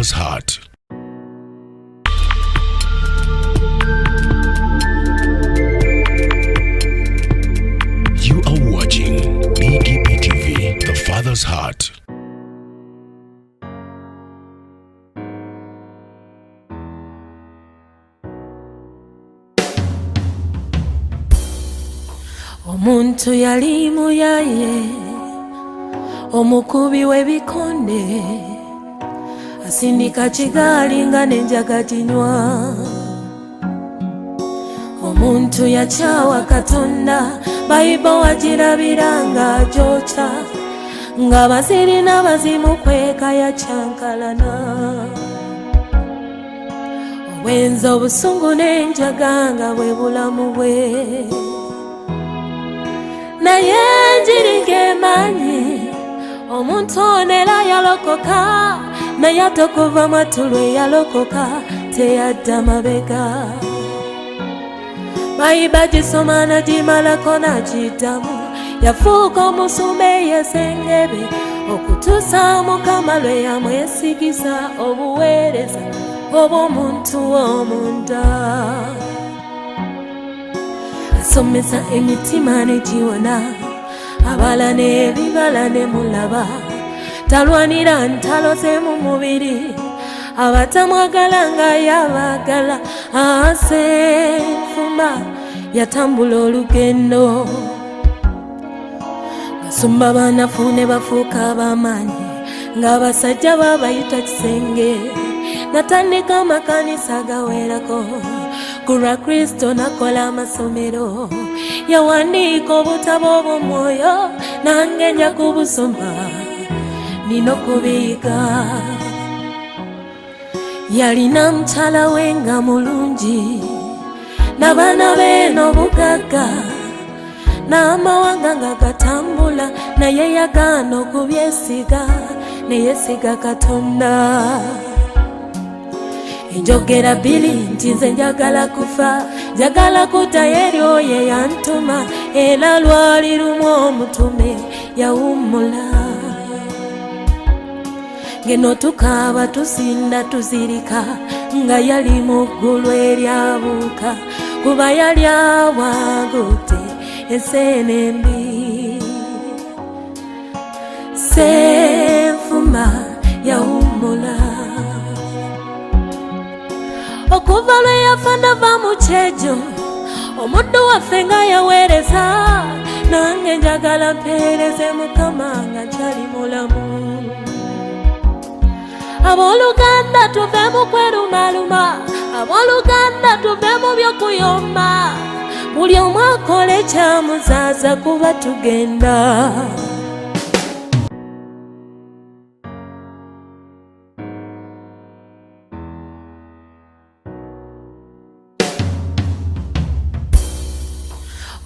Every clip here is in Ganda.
Father's Heart. You are watching BGPtv, The Father's Heart. Omuntu yali muyaye, omukubi w'ebikonde, asindika kigaali nga n'enjaga ginywa. Omuntu yakyawa Katonda, Bayibo wagirabira nga agyokya, nga baziri n'abazimu kweka yakyankalana. Obwenzi, obusungu n'enjaga nga bwe bulamu bwe. Naye enjiri ng'emanyi, omuntu ono era yalokoka, naye ate okuva mwattu lwe yalokoka teyadda mabega. Bayiba gisoma nagimalako n'agiddamu, yafuuka omusumba ey'esengebe, okutuusa Mukama lwe yamwesigisa obuweereza obw'omuntu omunda. Asomesa emitima negiwona, abala n'ebibala ne mulaba, talwanira ntalo ze mu mubiri, abatamwagala nga yabaagala. Senfuma yatambula olugendo, basumba banafu ne bafuuka ab'amaanyi, ng'abasajja babayita kisenge. Natandika amakanisa gawerako, kurwa Kristo nakola amasomero, yawandiika obutabo obw'omwoyo, nange nja kubusoma nina okubiyiga. Yalina mukyala we nga mulungi, n'abaana be n'obugagga, n'amawanga nga gatambula, naye yagaana okubyesiga, ne yesiga Katonda. Enjogera bbiri nti nze njagala kufa, njagala kuddayo eri oyo yantuma, era lwali lumu omutume yawummula. Ngeno tukaaba tusinda tuzirika, nga yali mu ggulu eryabuuka, kuba yali awangudde enseene embi. Senfuma yawummula. Okuva lwe yafa nava mu kyejo, omuddu waffe nga yaweereza, nange njagala mpeereze Mukama nga nkyali mulamu. Abooluganda tuve mu kwerumaluma, abooluganda tuve mu by'okuyomba, buli omu akole kyamuzaaza kuba tugenda.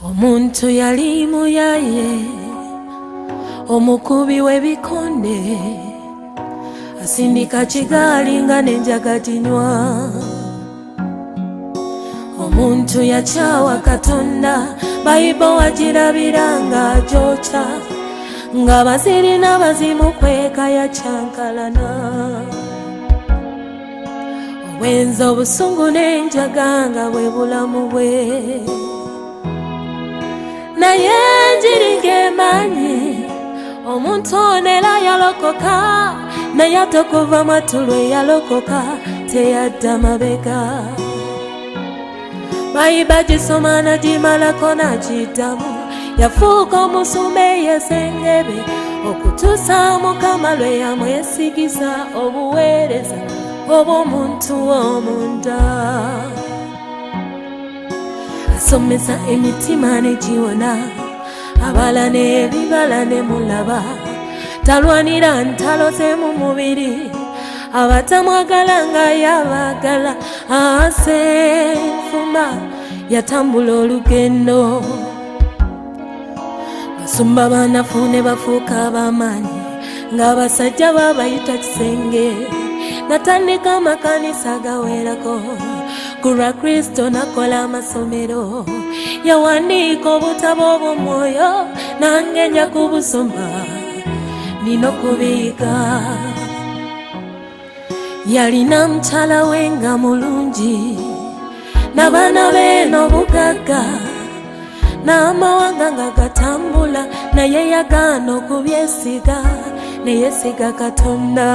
Omuntu yali muyaye, omukubi w'ebikonde, asindika kigaali nga n'enjaga ginywa. Omuntu yakyawa Katonda, Bayibo wagirabira nga agyokya, nga baziri n'abazimu kweka yakyankalana. Obwenzi, obusungu n'enjaga nga bwe bulamu bwe. Naye enjiri ng'emanyi, omuntu ono era yalokoka, naye ate okuva mwattu lwe yalokoka teyadda mabega. Bayiba gisoma nagimalako n'agiddamu, yafuuka omusumba ey'esengebe, okutuusa Mukama lwe yamwesigisa obuweereza obw'omuntu omunda. Asomesa emitima negiwona, abala n'ebibala ne mulaba, talwanira ntalo ze mu mubiri, abatamwagala nga yabaagala. Senfuma yatambula olugendo, basumba banafu ne bafuuka ab'amaanyi, ng'abasajja babayita kisenge. Natandika amakanisa gawerako, kurwa Kristo nakola amasomero, yawandiika obutabo obw'omwoyo, nange nja kubusoma nina okubiyiga. Yalina mukyala we nga mulungi n'abaana be n'obugagga n'amawanga nga gatambula naye yagaana okubyesiga ne yeesiga Katonda.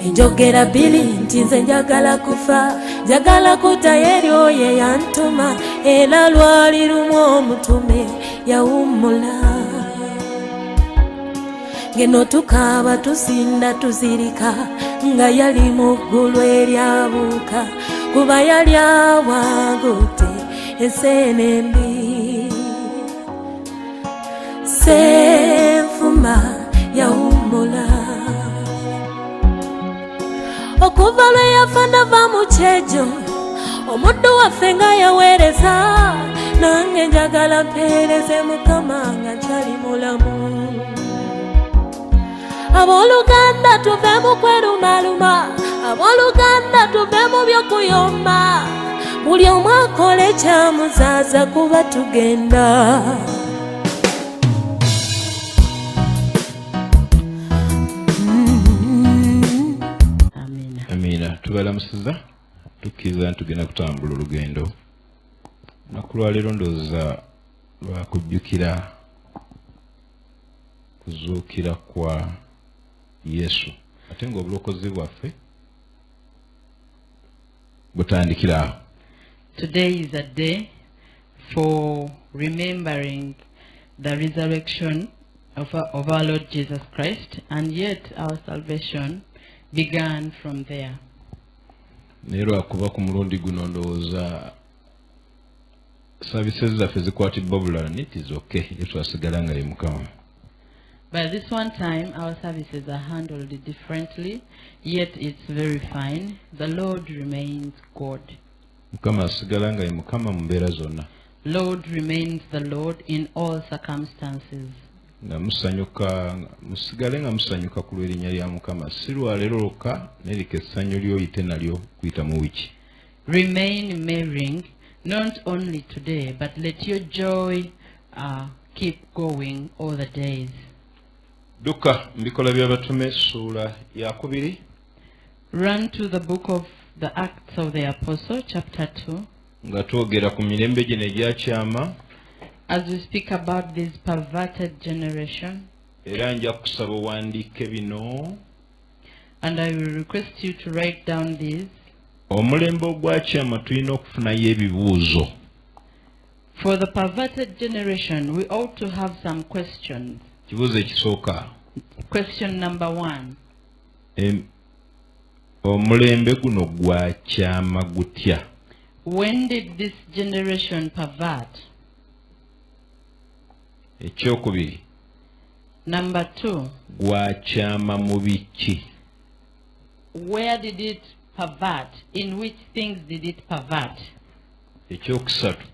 Enjogera bbiri nti nze njagala kufa njagala kuddayo eri oyo eyantuma era lwali lumu omutume yawummula. Ngeno tukaaba tusinda tuzirika nga yali mu ggulu eryabuuka kuba yali awangudde enseene embi. Senfuma yawummula. Okuva lwe yafa nava mu kyejo omuddu waffe nga yaweereza nange njagala mpeereze Mukama nga nkyali mulamu. Abooluganda tuve mu kwerumaluma, abooluganda tuve mu by'okuyomba, buli omu akole kyamuzaaza kuba tugenda. Amina. Tubalamusiza tukkiriza tugenda kutambula olugendo. Nakulwaliro ndowooza lwakujjukira kuzuukira kwa Yesu ate ng'obulokozi bwaffe butandikira awo. Today is a day for remembering the resurrection of our Lord Jesus Christ, and yet our salvation began from there. Naye lwakuba ku mulundi guno ndowooza services zaffe zikwatiddwa bulala it is okay ye twasigala nga ye Mukama. By this one time, our services are handled differently, yet it's very fine. The Lord remains God. Mukama asigala nga ye Mukama mu mbeera zonna. Lord remains the Lord in all circumstances. Nga musanyuka musigale nga musanyuka ku lw'erinnya lya Mukama si lwaleero lwokka nerika essanyu lyoyite nalyo kuyita mu wiki. Remain marrying, not only today, but let your joy keep going all the days. Dukka mbikola by'abatume ssuula ya 2. Run to the book of the Acts of the Apostle, chapter 2. Nga twogera ku mirembe gino egyakyama. As we speak about this perverted generation. Era nja kusaba owandiike bino. And I will request you to write down this. Omulembe ogwakyama tulina okufunayo ebibuuzo. For the perverted generation, we ought to have some questions. Kibuuzo ekisooka. Question number 1. Omulembe guno gwakyama gutya? When did this generation pervert? Ekyokubiri. Number 2. Gwakyama mu biki? Where did it pervert? In which things did it pervert? Ekyokusatu.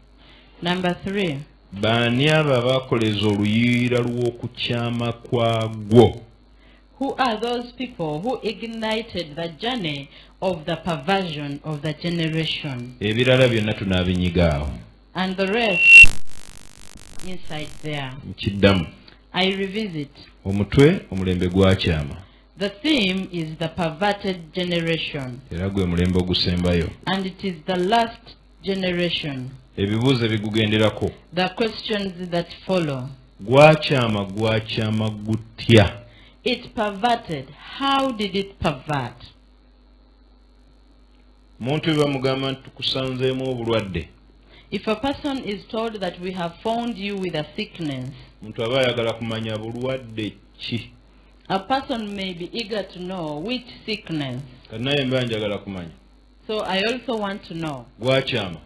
Number 3. Baani abo abaakoleza oluyiira lw'okukyama kwagwo? Who are those people who ignited the journey of the perversion of the generation? Ebirala byonna tunaabinyiga. And the rest inside there. Nkiddamu. I revisit. Omutwe omulembe gwakyama. The theme is the perverted generation. Era gwe mulembe ogusembayo. And it is the last generation. Ebibuuzo ebigugenderako. The questions that follow. Gwakyama gutya? It perverted. How did it pervert? Muntu bwe bamugamba nti tukusanzeemu obulwadde. If a person is told that we have found you with a sickness, muntu aba ayagala kumanya bulwadde ki? a person may be eager to know which sickness. Kanaye mba njagala kumanya. So I also want to know. Gwakyama.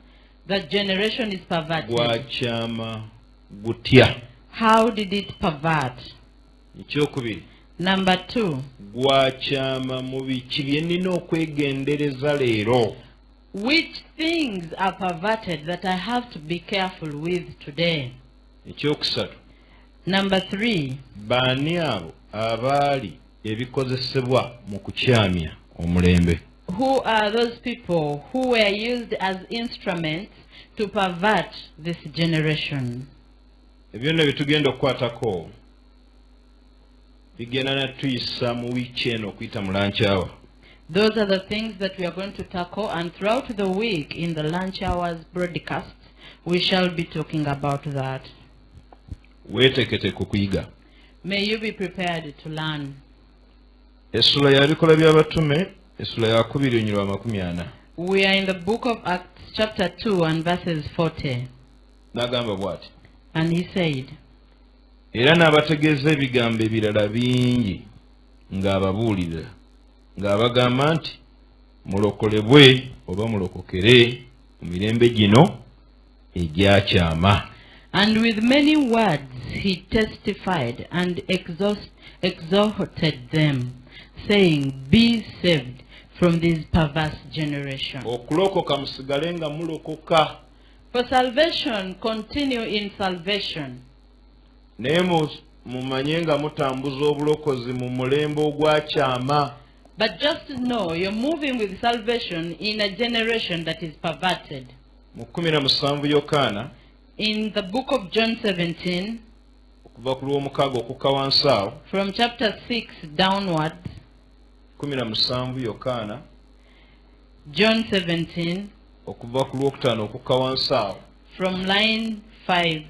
The generation is perverted. Gwakyama gutya? How did it pervert? Ekyokubiri. Number 2. Gwakyama mu biki bye nnina okwegendereza leero? Which things are perverted that I have to be careful with today? Ekyokusatu. Number 3. Baani abo abaali ebikozesebwa mu kukyamya omulembe? Who are those people who were used as instruments to pervert this generation? Ebyonna bye tugenda okukwatako bigenda natuyisa mu wiiki eno okuyita mu lunch hour. Those are the things that we are going to tackle, and throughout the week in the lunch hours broadcast, we shall be talking about that. Weetekete ku kuyiga. May you be prepared to learn. Essula ya bikola by'abatume, essula ya 2:40. We are in the book of Acts chapter 2 and verses 40. N'agamba bw'ati. And he said, Era n'abategeeza ebigambo ebirala bingi ng'ababuulira ng'abagamba nti mulokolebwe oba mulokokere mu mirembe gino egyakyama. And with many words he testified and exhorted them, saying, Be saved from this perverse generation. Okulokoka musigale nga mulokoka. For salvation, continue in salvation. Naye mumanye nga mutambuza obulokozi mu mulembe ogwakyama. But just know you're moving with salvation in a generation that is perverted. Mu 17 Yokaana, in the book of John 17, okuva ku lw'omukaaga okukka wansi awo, from chapter 6 downwards, 17 Yokaana, John 17, okuva ku lw'okutaano okukka wansi awo, from line 5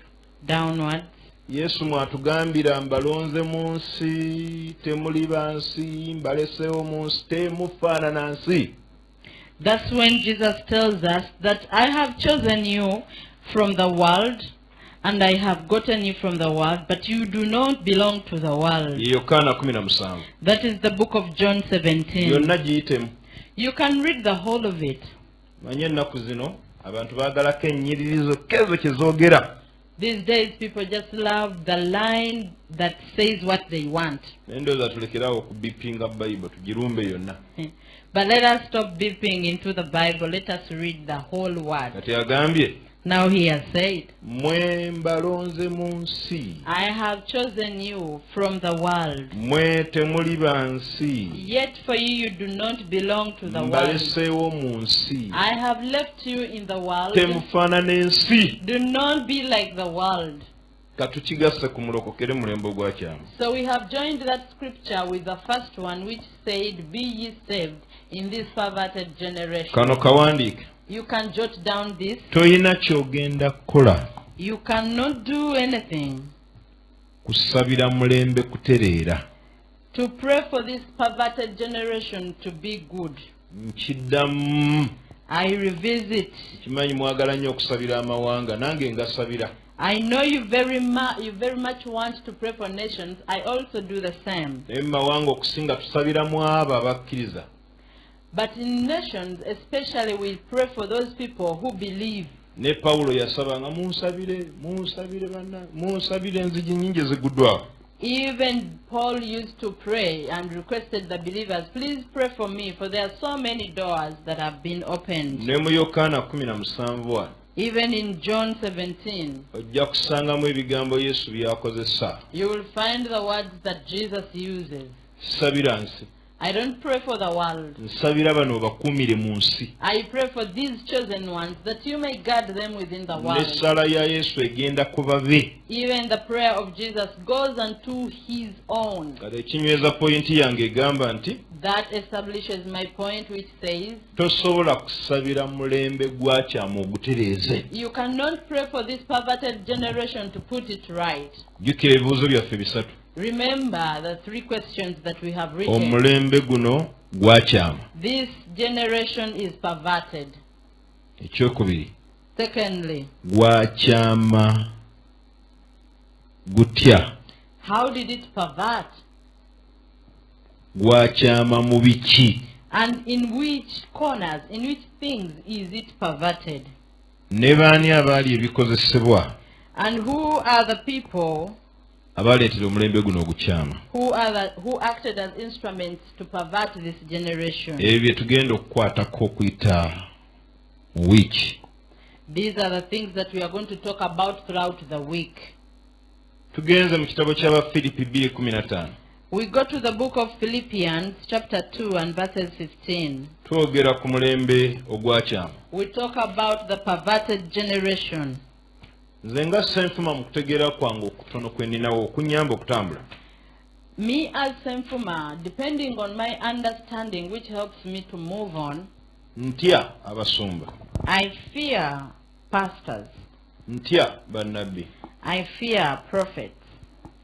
downwards, Yesu mwatugambira mbalonze mu nsi temuli ba nsi mbaleseewo mu nsi temufaanana nsi. That's when Jesus tells us that I have chosen you from the world and I have gotten you from the world, but you do not belong to the world. Yokaana 17. That is the book of John 17. Yonna giyitemu. You can read the whole of it. Manye ennaku zino abantu baagalako ennyiririzo kezo kye zoogera. These days people just love the line that says what they want. Ndowooza tulekerawo okubipinga Bible tugirumbe yonna. But let us stop beeping into the Bible. Let us read the whole word. Kati agambye. Now he has said, Mwe mbalonze mu nsi. I have chosen you from the world. Mwe temuli ba nsi. Yet for you do not belong to the world. Mbaleseewo mu nsi. I have left you in the world. Temufaanana ensi. Do not be like the world. Katukigasse ku mulokokere mulembe ogwakyama. So we have joined that scripture with the first one which said, Be ye saved in this perverted generation. Kano kawandiike. You can jot down this. Toyina ky'ogenda kukola. You cannot do anything kusabira mulembe kutereera. to pray for this perverted generation to be good. Nkiddamu. I revisit. Kimanyi mwagala nnyo okusabira amawanga nange ngasabira. I know you very much want to pray for nations. I also do the same. Naye mu mawanga okusinga tusabiramu abo abakkiriza. But in nations, especially, we pray for those people who believe. Ne Pawulo yasabanga munsabire banna munsabire enzigi nnyingi eziguddwawo. Even Paul used to pray and requested the believers, please pray for me, for there are so many doors that have been opened. Ne mu Yokaana 17. Even in John 17, ojja kusangamu ebigambo Yesu byakozesa. you will find the words that Jesus uses. Sabira nsi. I don't pray for the world. Nsabira bano bakuumire mu nsi. I pray for these chosen ones that you may guard them within the world. N'essala ya Yesu egenda ku babe. Even the prayer of Jesus goes unto his own. Kale ekinyweza pointi yange egamba nti That establishes my point, which says, tosobola kusabira mulembe gwakyama ogutereeze. you cannot pray for this perverted generation to put it right. Jjukira ebibuuzo byaffe bisatu. Remember the three questions that we have written. Omulembe guno gwakyama. This generation is perverted. Ekyokubiri. Secondly, gwakyama gutya. how did it pervert? Gwakyama mu biki. And in which corners, in which things is it perverted? Ne baani abaali ebikozesebwa And who are the people abaleetera omulembe guno ogukyama. who acted as instruments to pervert this generation? Ebyo bye tugenda okukwatako okuyita mu wiiki. These are the things that we are going to talk about throughout the week. Tugenze mu kitabo ky'Abafiripi 2:15. We go to the book of Philippians chapter 2 and verses 15. Twogera ku mulembe ogwakyama. We talk about the perverted generation. Nze nga Senfuma mu kutegeera kwange okutono kwe nninawo okunyamba okutambula. Me as Senfuma, depending on my understanding, which helps me to move on, ntya abasumba, I fear pastors, ntya bannabbi, I fear prophets,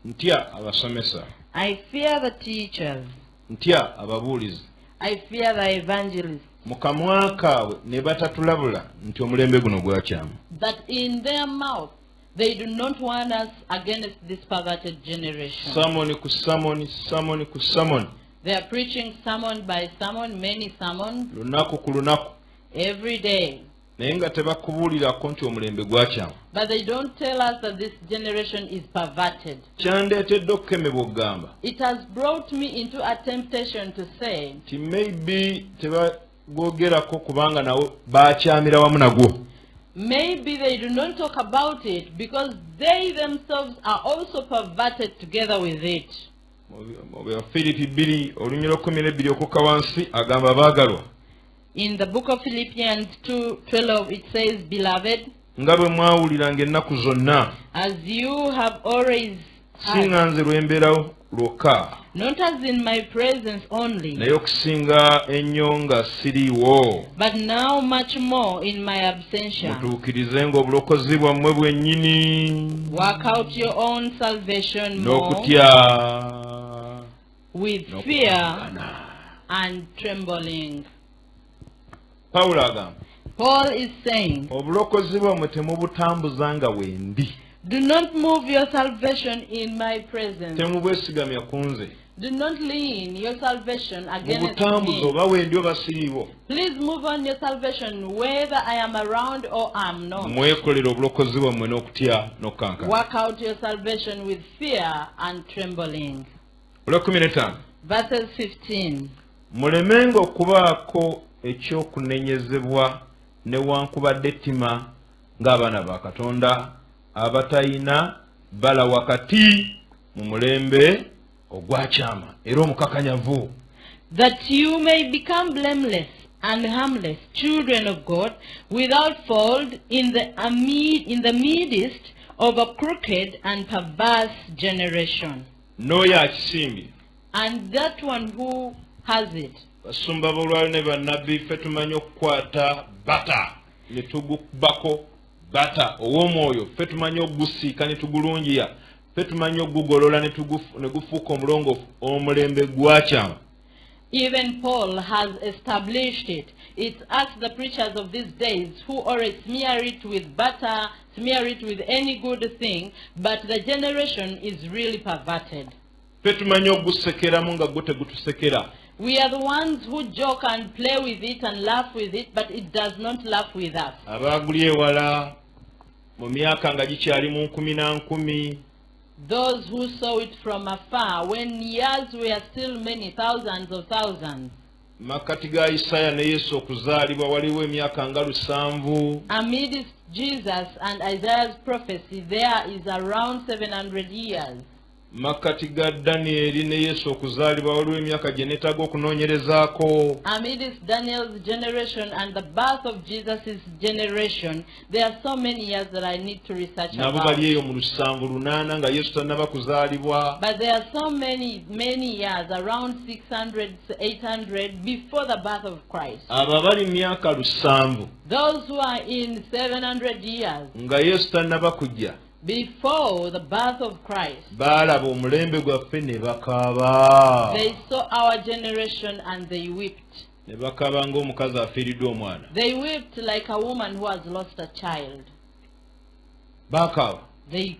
ntya abasomesa, I fear the teachers, ntya ababuulizi. I fear the evangelists. Mu kamwa kaabwe ne batatulabula nti omulembe guno gwakyamu. That in their mouth they do not want us against this perverted generation. Sermon ku sermon, sermon ku sermon. They are preaching sermon by sermon, many sermons, Lunaku ku lunaku. every day. Naye nga tebakubuulirako nti omulembe gwakyamu. But they don't tell us that this generation is perverted. Kyandeetedde okukemebwa okugamba It has brought me into a temptation to say, nti maybe tebagwogerako kubanga nawo baakyamira wamu nagwo. maybe they do not talk about it because they themselves are also perverted together with it. Mu Filipi 2 olunyira 12 okukka wansi agamba baagalwa. In the book of Philippians 2:12 it says, beloved, Nga bwe mwawuliranga ennaku zonna, as you have always si nga nze lwe mbeerawo lwokka, not as in my presence only, naye okusinga ennyo nga siriiwo. but now much more in my absentia. Mutuukirize ng'obulokozi bwammwe bwennyini Work out your own salvation more n'okutya with n'okukankana. fear and trembling. Pawulo agamba Paul is saying, obulokozi bwammwe temubutambuza nga wendi, do not move your salvation in my presence. temubwesigamya ku nze, Do not lean your salvation against mubutambuza me. oba wendi oba siriiwo. Please move on your salvation whether I am around or I'm not. Mwekolere obulokozi bwammwe n'okutya n'okukankana. Work out your salvation with fear and trembling. Olwa 15 Verses 15. mulemenga okubaako ekyokunenyezebwa newankubadde ettima ng'abaana ba Katonda abatayina bala wakati mu mulembe ogwakyama era omukakanyavu. That you may become blameless and harmless children of God, without fault in the midst of a crooked and perverse generation. N'oyo akisimbye, And that one who has it. basumba b'olwalo ne bannabbi ffe tumanyi okukwata bata ne tugukubako bata ow'omwoyo, ffe tumanyi ogusiika ne tugulungiya, ffe tumanyi ogugolola ne gufuuka omulongoofu omulembe gwakyama. Even Paul has established it. It's us, the preachers of these days, who always smear it with butter, smear it with any good thing, but the generation is really perverted. Ffe tumanyi ogusekeramu nga gwo tegutusekera. We are the ones who joke and play with it and laugh with it, but it does not laugh with us. Abaaguli ewala mu myaka nga gikyali mu 10,000. Those who saw it from afar, when years were still many thousands of thousands. Makkati ga Isaya ne Yesu okuzaalibwa waliwo emyaka nga 700. Amidst Jesus and Isaiah's prophecy, there is around 700 years. Makkati ga Danieli ne Yesu okuzaalibwa waliwo emyaka gye neetaaga okunoonyerezaako. Amidst Daniel's generation and the birth of Jesus' generation, there are so many years that I need to research Nabo about. bali eyo mu 780 nga Yesu tannaba kuzaalibwa. But there are so many years, around 600, 800, before the birth of Christ. Abo bali myaka 700 Those who are in 700 years, nga Yesu tannaba kujja, before the birth of Christ, baalaba omulembe gwaffe ne bakaaba. they saw our generation and they wept. Ne bakaaba ng'omukazi afiiriddwa omwana. They wept like a woman who has lost a child. Baakaaba. They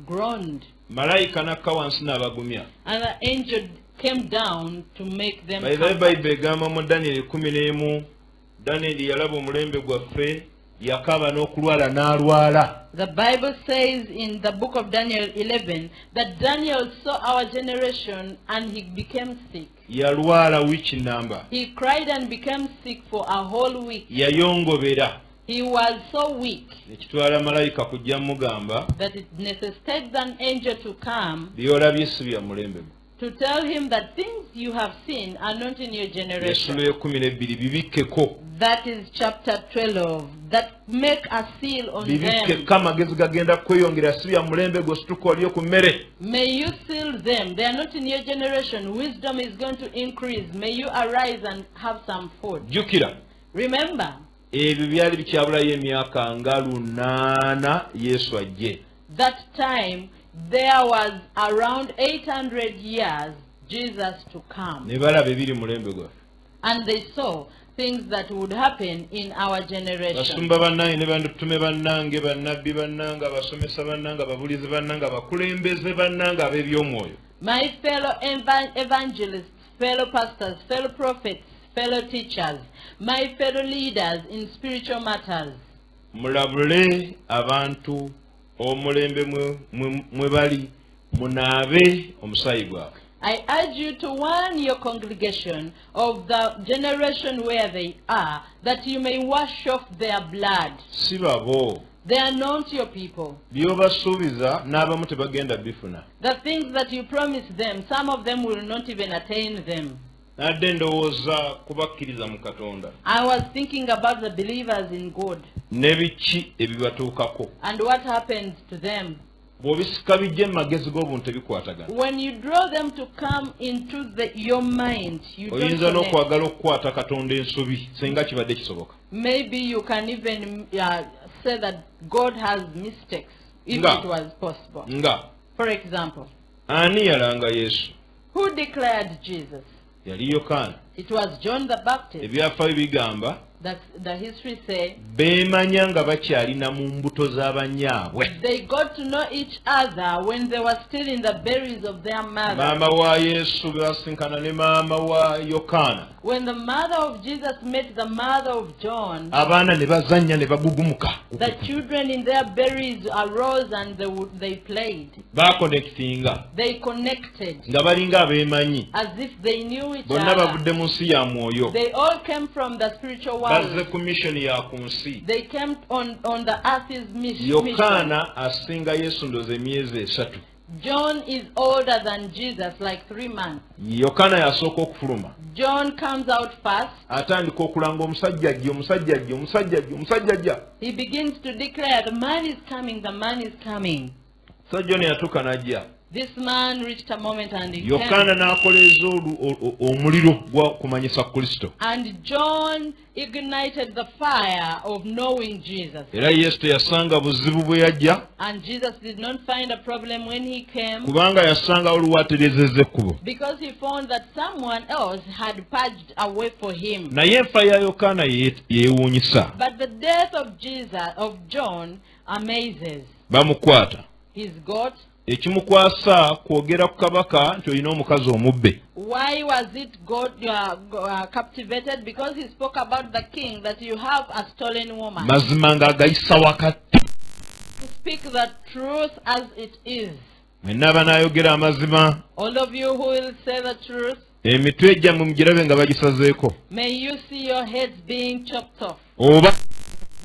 groaned. Malayika n'akka wansi n'abagumya. And the angel came down to make them Bayibuli comfort. egamba mu Daniel 11, Daniel yalaba omulembe gwaffe, yakaaba n'okulwala n'alwala. The Bible says in the book of Daniel 11 that Daniel saw our generation and he became sick. Yalwala wiiki namba. He cried and became sick for a whole week. Yayongobera. He was so weak Nekitwala malayika kujja mugamba, that it necessitated an angel to come. by'olabye si bya mulembe gwo. to tell him that things you have seen are not in your generation. Esula 12 bibikkeko. That is chapter 12. That make a seal on them. Bibikkeko amagezi gagenda kweyongera si bya mulembe gwe situka oli ku mmere. May you seal them. They are not in your generation. Wisdom is going to increase. May you arise and have some food. Jukira. Remember. Ebyo byali bikyabulayo emyaka nga 8 Yesu ajje. That time there was around 800 years Jesus to come. Ne balaba ebiri mulembe gwe. And they saw things that would happen in our generation. Basumba bannange ne bantume bannange bannabbi bannange abasomesa bannange ababulizi bannange abakulembeze bannange ab'ebyomwoyo. My fellow evangelists, fellow pastors, fellow prophets, fellow teachers, my fellow leaders in spiritual matters. Mulabule abantu omulembe mwe bali munaabe omusaayi gwabwe. I urge you to warn your congregation of the generation where they are, that you may wash off their blood. Si babo. They are not your people. Byobasuubiza n'abamu tebagenda bifuna. The things that you promise them, some of them will not even attain them. Nadde ndowooza kubakkiriza mu Katonda. I was thinking about the believers in God. Nebiki ebibatuukako. And what happens to them. Bw'obisika bijja mu magezi g'obuntu tebikwatagana. When you draw them to come into your mind, you don't oyinza n'okwagala okukwata Katonda ensobi singa kibadde kisoboka. Maybe you can even say that God has mistakes, if it was possible. For example, ani yalanga Yesu? Who declared Jesus? Yali Yokaana. It was John the Baptist. Ebyafaayo bigamba the history say beemanya nga bakyalina mu mbuto z'abanyaabwe. They got to know each other when they were still in the berries of their mother. Maama wa Yesu basinkana ne maama wa Yokaana. When the mother of Jesus met the mother of John, abaana ne bazannya ne bagugumuka. The children in their berries arose and they played. Bakonektinga. They connected. Nga balinga abeemanyi. As if they knew each bonna other. bavudde mu nsi ya mwoyo. They all came from the spiritual world. Bazze ku mission ya ku nsi. They came on the earth's mission. Yokaana asinga Yesu ndoze emyezi 3. John is older than Jesus, like 3 months. Yokaana yasooka okufuluma. John comes out first. Atandika okulanga omusajja ajja, omusajja ajja, omusajja ajja, omusajja ajja. He begins to declare, the man is coming, the man is coming. So John yatuuka n'ajja. This man reached a moment and he Yokaana n'akoleeza omuliro gwa kumanyisa Kristo. And John ignited the fire of knowing Jesus. Era Yesu teyasanga buzibu bwe yajja. And Jesus did not find a problem when he came. Kubanga yasanga waliwo atereezezza ekkubo. Because he found that someone else had purged a way for him. Naye enfa ya Yokaana yeewuunyisa. But the death of John amazes. Bamukwata. He's got. Ekimukwasa kwogera ku kabaka nti olina omukazi omubbe. Why was it God captivated? Because he spoke about the king, that you have a stolen woman. Mazima ng'agayisa wakati. To speak the truth as it is. Mwenna banaayogera amazima. All of you who will say the truth. Emitwe gyammwe mugirabe nga bagisazeeko. May you see your heads being chopped off. Oba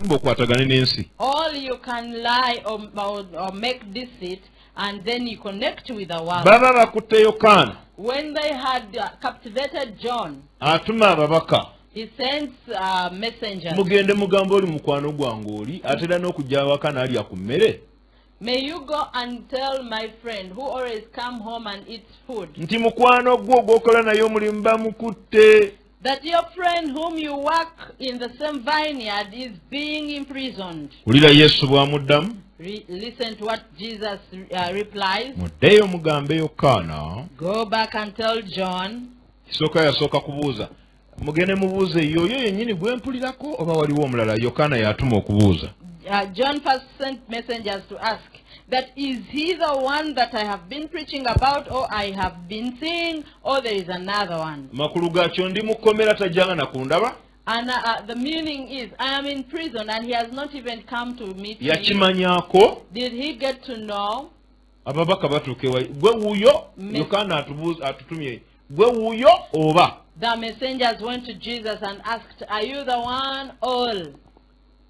okwatagane n'ensi. All you can lie or make deceit. And then you connect with the world. Baba bakutte Yokaana. When they had captivated John, atuma ababaka. He sends messengers. Mugende mugamba oli mukwano gwange oli atera n'okujja awaka n'alya ku mmere. May you go and tell my friend who always come home and eats food. Nti mukwano gwo gw'okola naye omulimu bamukutte. That your friend whom you work in the same vineyard is being imprisoned. Ulira Yesu bw'amuddamu. Listen to what Jesus replies. Muddeyo mugambe Yokaana. Go back and tell John. Kisooka yasooka kubuuza. Mugende mubuuze yoyo yennyini gwe mpulirako oba waliwo omulala. Yokaana yatuma okubuuza. John first sent messengers to ask that is he the one that I have been preaching about, or I have been seeing, or there is another one. Makulu gaakyo ndi mu kkomera tajjanga na kundaba. And the meaning is, I am in prison and he has not even come to meet me. Yakimanyako. Did he get to know? Ababaka batuuke wa gwe wuuyo. Yokaana atutumye gwe wuuyo oba. The messengers went to Jesus and asked, are you the one? All.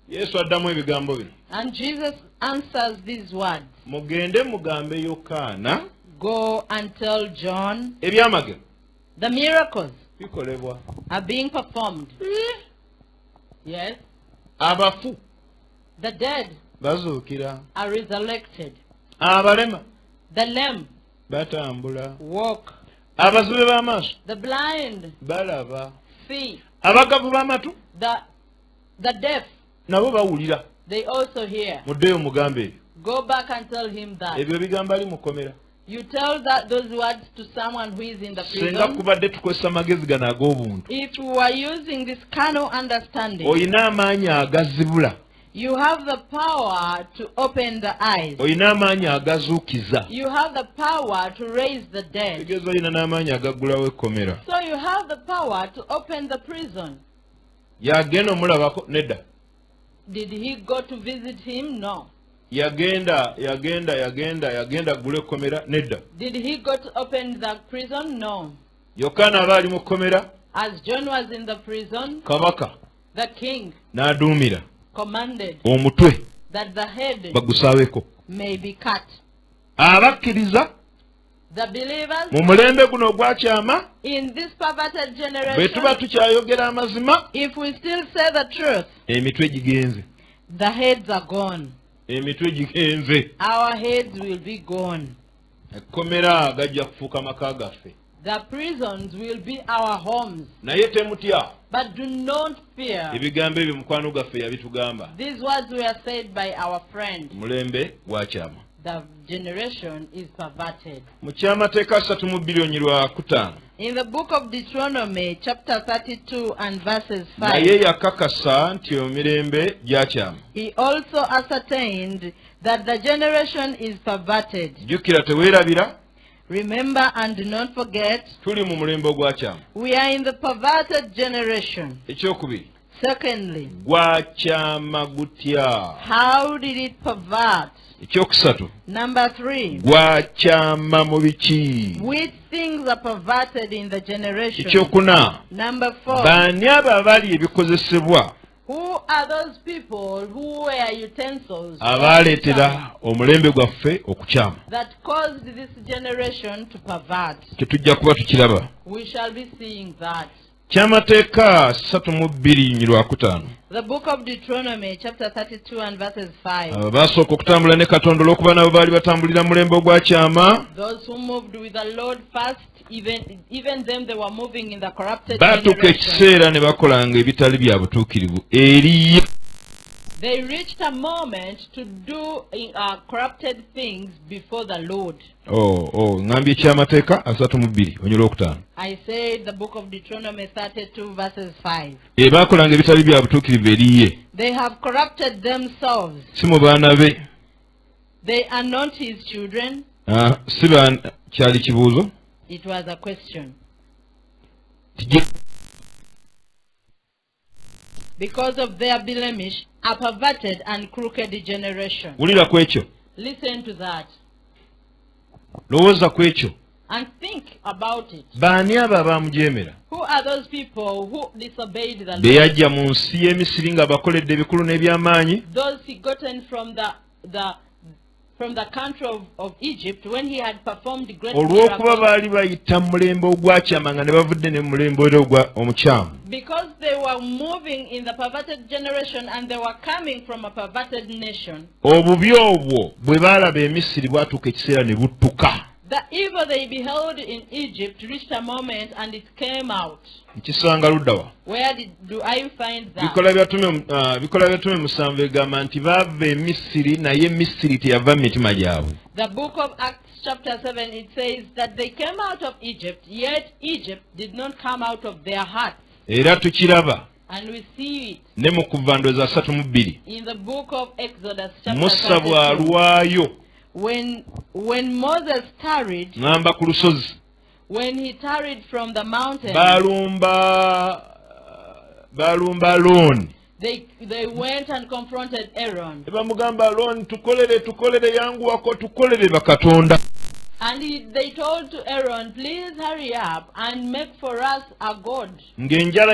Yesu addamu ebigambo bino. And Jesus answers these words. Mugende mugambe Yokaana. Go and tell John. Ebyamagero The miracles bikolebwa. are being performed. Yes. Abafu The dead bazuukira. are resurrected. Abalema The lame batambula. walk. Abazibe b'amaaso The blind balaba. see. Abagavu b'amatu The deaf, nabo bawulira. they also hear. Muddeyo mugambe ebyo. Go back and tell him that. Ebyo bigamba ali mukomera. You tell those words to someone who is in the Senga prison. kubadde tukozesa magezi gano ag'obuntu. If you are using this carnal understanding, Oyina amaanyi agazibula. you have the power to open the eyes. Oyina amaanyi agazuukiza. You have the power to raise the dead. Tegeeza oyina n'amaanyi agaggulawo ekkomera. So you have the power to open the prison. Yagenda omulabako nedda. Did he go to visit him? No. Yagenda aggula ekkomera nedda. Did he go to open the prison? No. Yokaana aba ali mu kkomera. As John was in the prison, Kabaka the king n'aduumira commanded omutwe that the head bagusaaweko. may be cut. Abakkiriza The believers mu mulembe guno ogwakyama in this perverted bwe tuba generation, tukyayogera amazima, if we still say the truth, emitwe gigenze. the heads are gone. Emitwe gigenze. Our heads will be gone. Ekkomera gajja kufuuka maka gaffe. The prisons will be our homes. Naye temutya. But do not fear. Ebigambo ebyo mukwano gaffe yabitugamba. These words were said by our friend. Mulembe gwakyama. The generation is perverted. Mu kyamateeka 3:5. In the book of Deuteronomy, chapter 32 and verses Naye 5, yakakasa nti emirembe gyakyama. he also ascertained that the generation is perverted. Jjukira teweerabira. Remember and do not forget, Tuli mu mulembe ogwakyama. we are in the perverted generation. Ekyokubiri. Secondly, Gwakyama gutya. how did it pervert? Ekyokusatu. Number 3, Gwakyama mu biki. which things are perverted in the generation? Ekyokuna. Number 4, Baani abo abali ebikozesebwa who are those people who wear utensils abaaleetera omulembe gwaffe okukyama? that caused this generation to pervert? Tetujja kuba tukiraba. We shall be seeing that. Kyamateeka 32:5. The book of Deuteronomy, chapter 32 and verses 5. Baasooka okutambula ne Katonda olw'okuba nabo baali batambulira mulembe ogwakyama. Those who moved with the Lord first, even them they were moving in the corrupted Baatuuka generation. ekiseera ne bakolanga ebitali bya butuukirivu eri. They reached a moment to do corrupted things before the Lord. Ngambye ekyamateeka 32 onyolwa okutaano. I said the book of Deuteronomy 32 verses 5. Baakolanga ebitali bya butuukirivu eriye. They have corrupted themselves. Si mu baana be. They are not his children. Si kyali kibuuzo. It was a question. Because of their blemish, a perverted and crooked generation. Wulira ku ekyo. Listen to that Lowooza ku ekyo. and think about it. Baani abo abaamujeemera? Who are those people who disobeyed the Be Lord? yajja mu nsi y'Emisiri ng'abakoledde ebikulu n'ebyamaanyi. Those he gotten from the country of Egypt when he had performed great Olw'okuba miracles. baali bayita mu mulembe ogwakyama nga ne bavudde ne mu mulembe era omukyamu. Because they were moving in the perverted generation and they were coming from a perverted nation. Obubi obwo bwe baalaba Emisiri bwatuuka ekiseera ne buttuka. The evil they beheld in Egypt reached a moment and it came out. Nkisanga ludda wa? Where do I find that? Bikola bya Ttume 7 egamba nti baava e Misiri naye Misiri teyava mu mitima gyabwe. The book of Acts chapter 7, it says that they came out of Egypt, yet Egypt did not come out of their hearts. Era tukiraba And we see it ne mu Kuva 32 in the book of Exodus chapter Musa 32. bw'alwayo When Moses tarried, ngamba ku lusozi when he tarried from the mountain, baalumba Alooni. they went and confronted Aaron. Ne bamugamba Alooni, tukolere yanguwako tukolere bakatonda. And they told to Aaron, please hurry up and make for us a god. Ng'enjala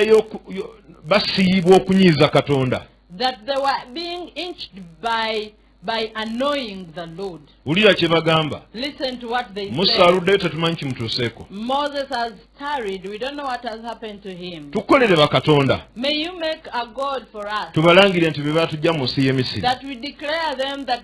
basiibwa okunyiiza Katonda. That they were being inched by by annoying the Lord. Ulira kye bagamba. Listen to what they Musa say. aluddeyo tetumanyi kimutuuseeko. Moses has tarried. We don't know what has happened to him. Tukolere bakatonda. May you make a God for us. Tubalangire nti be baatujja mu nsi y'e Misiri. That we declare them that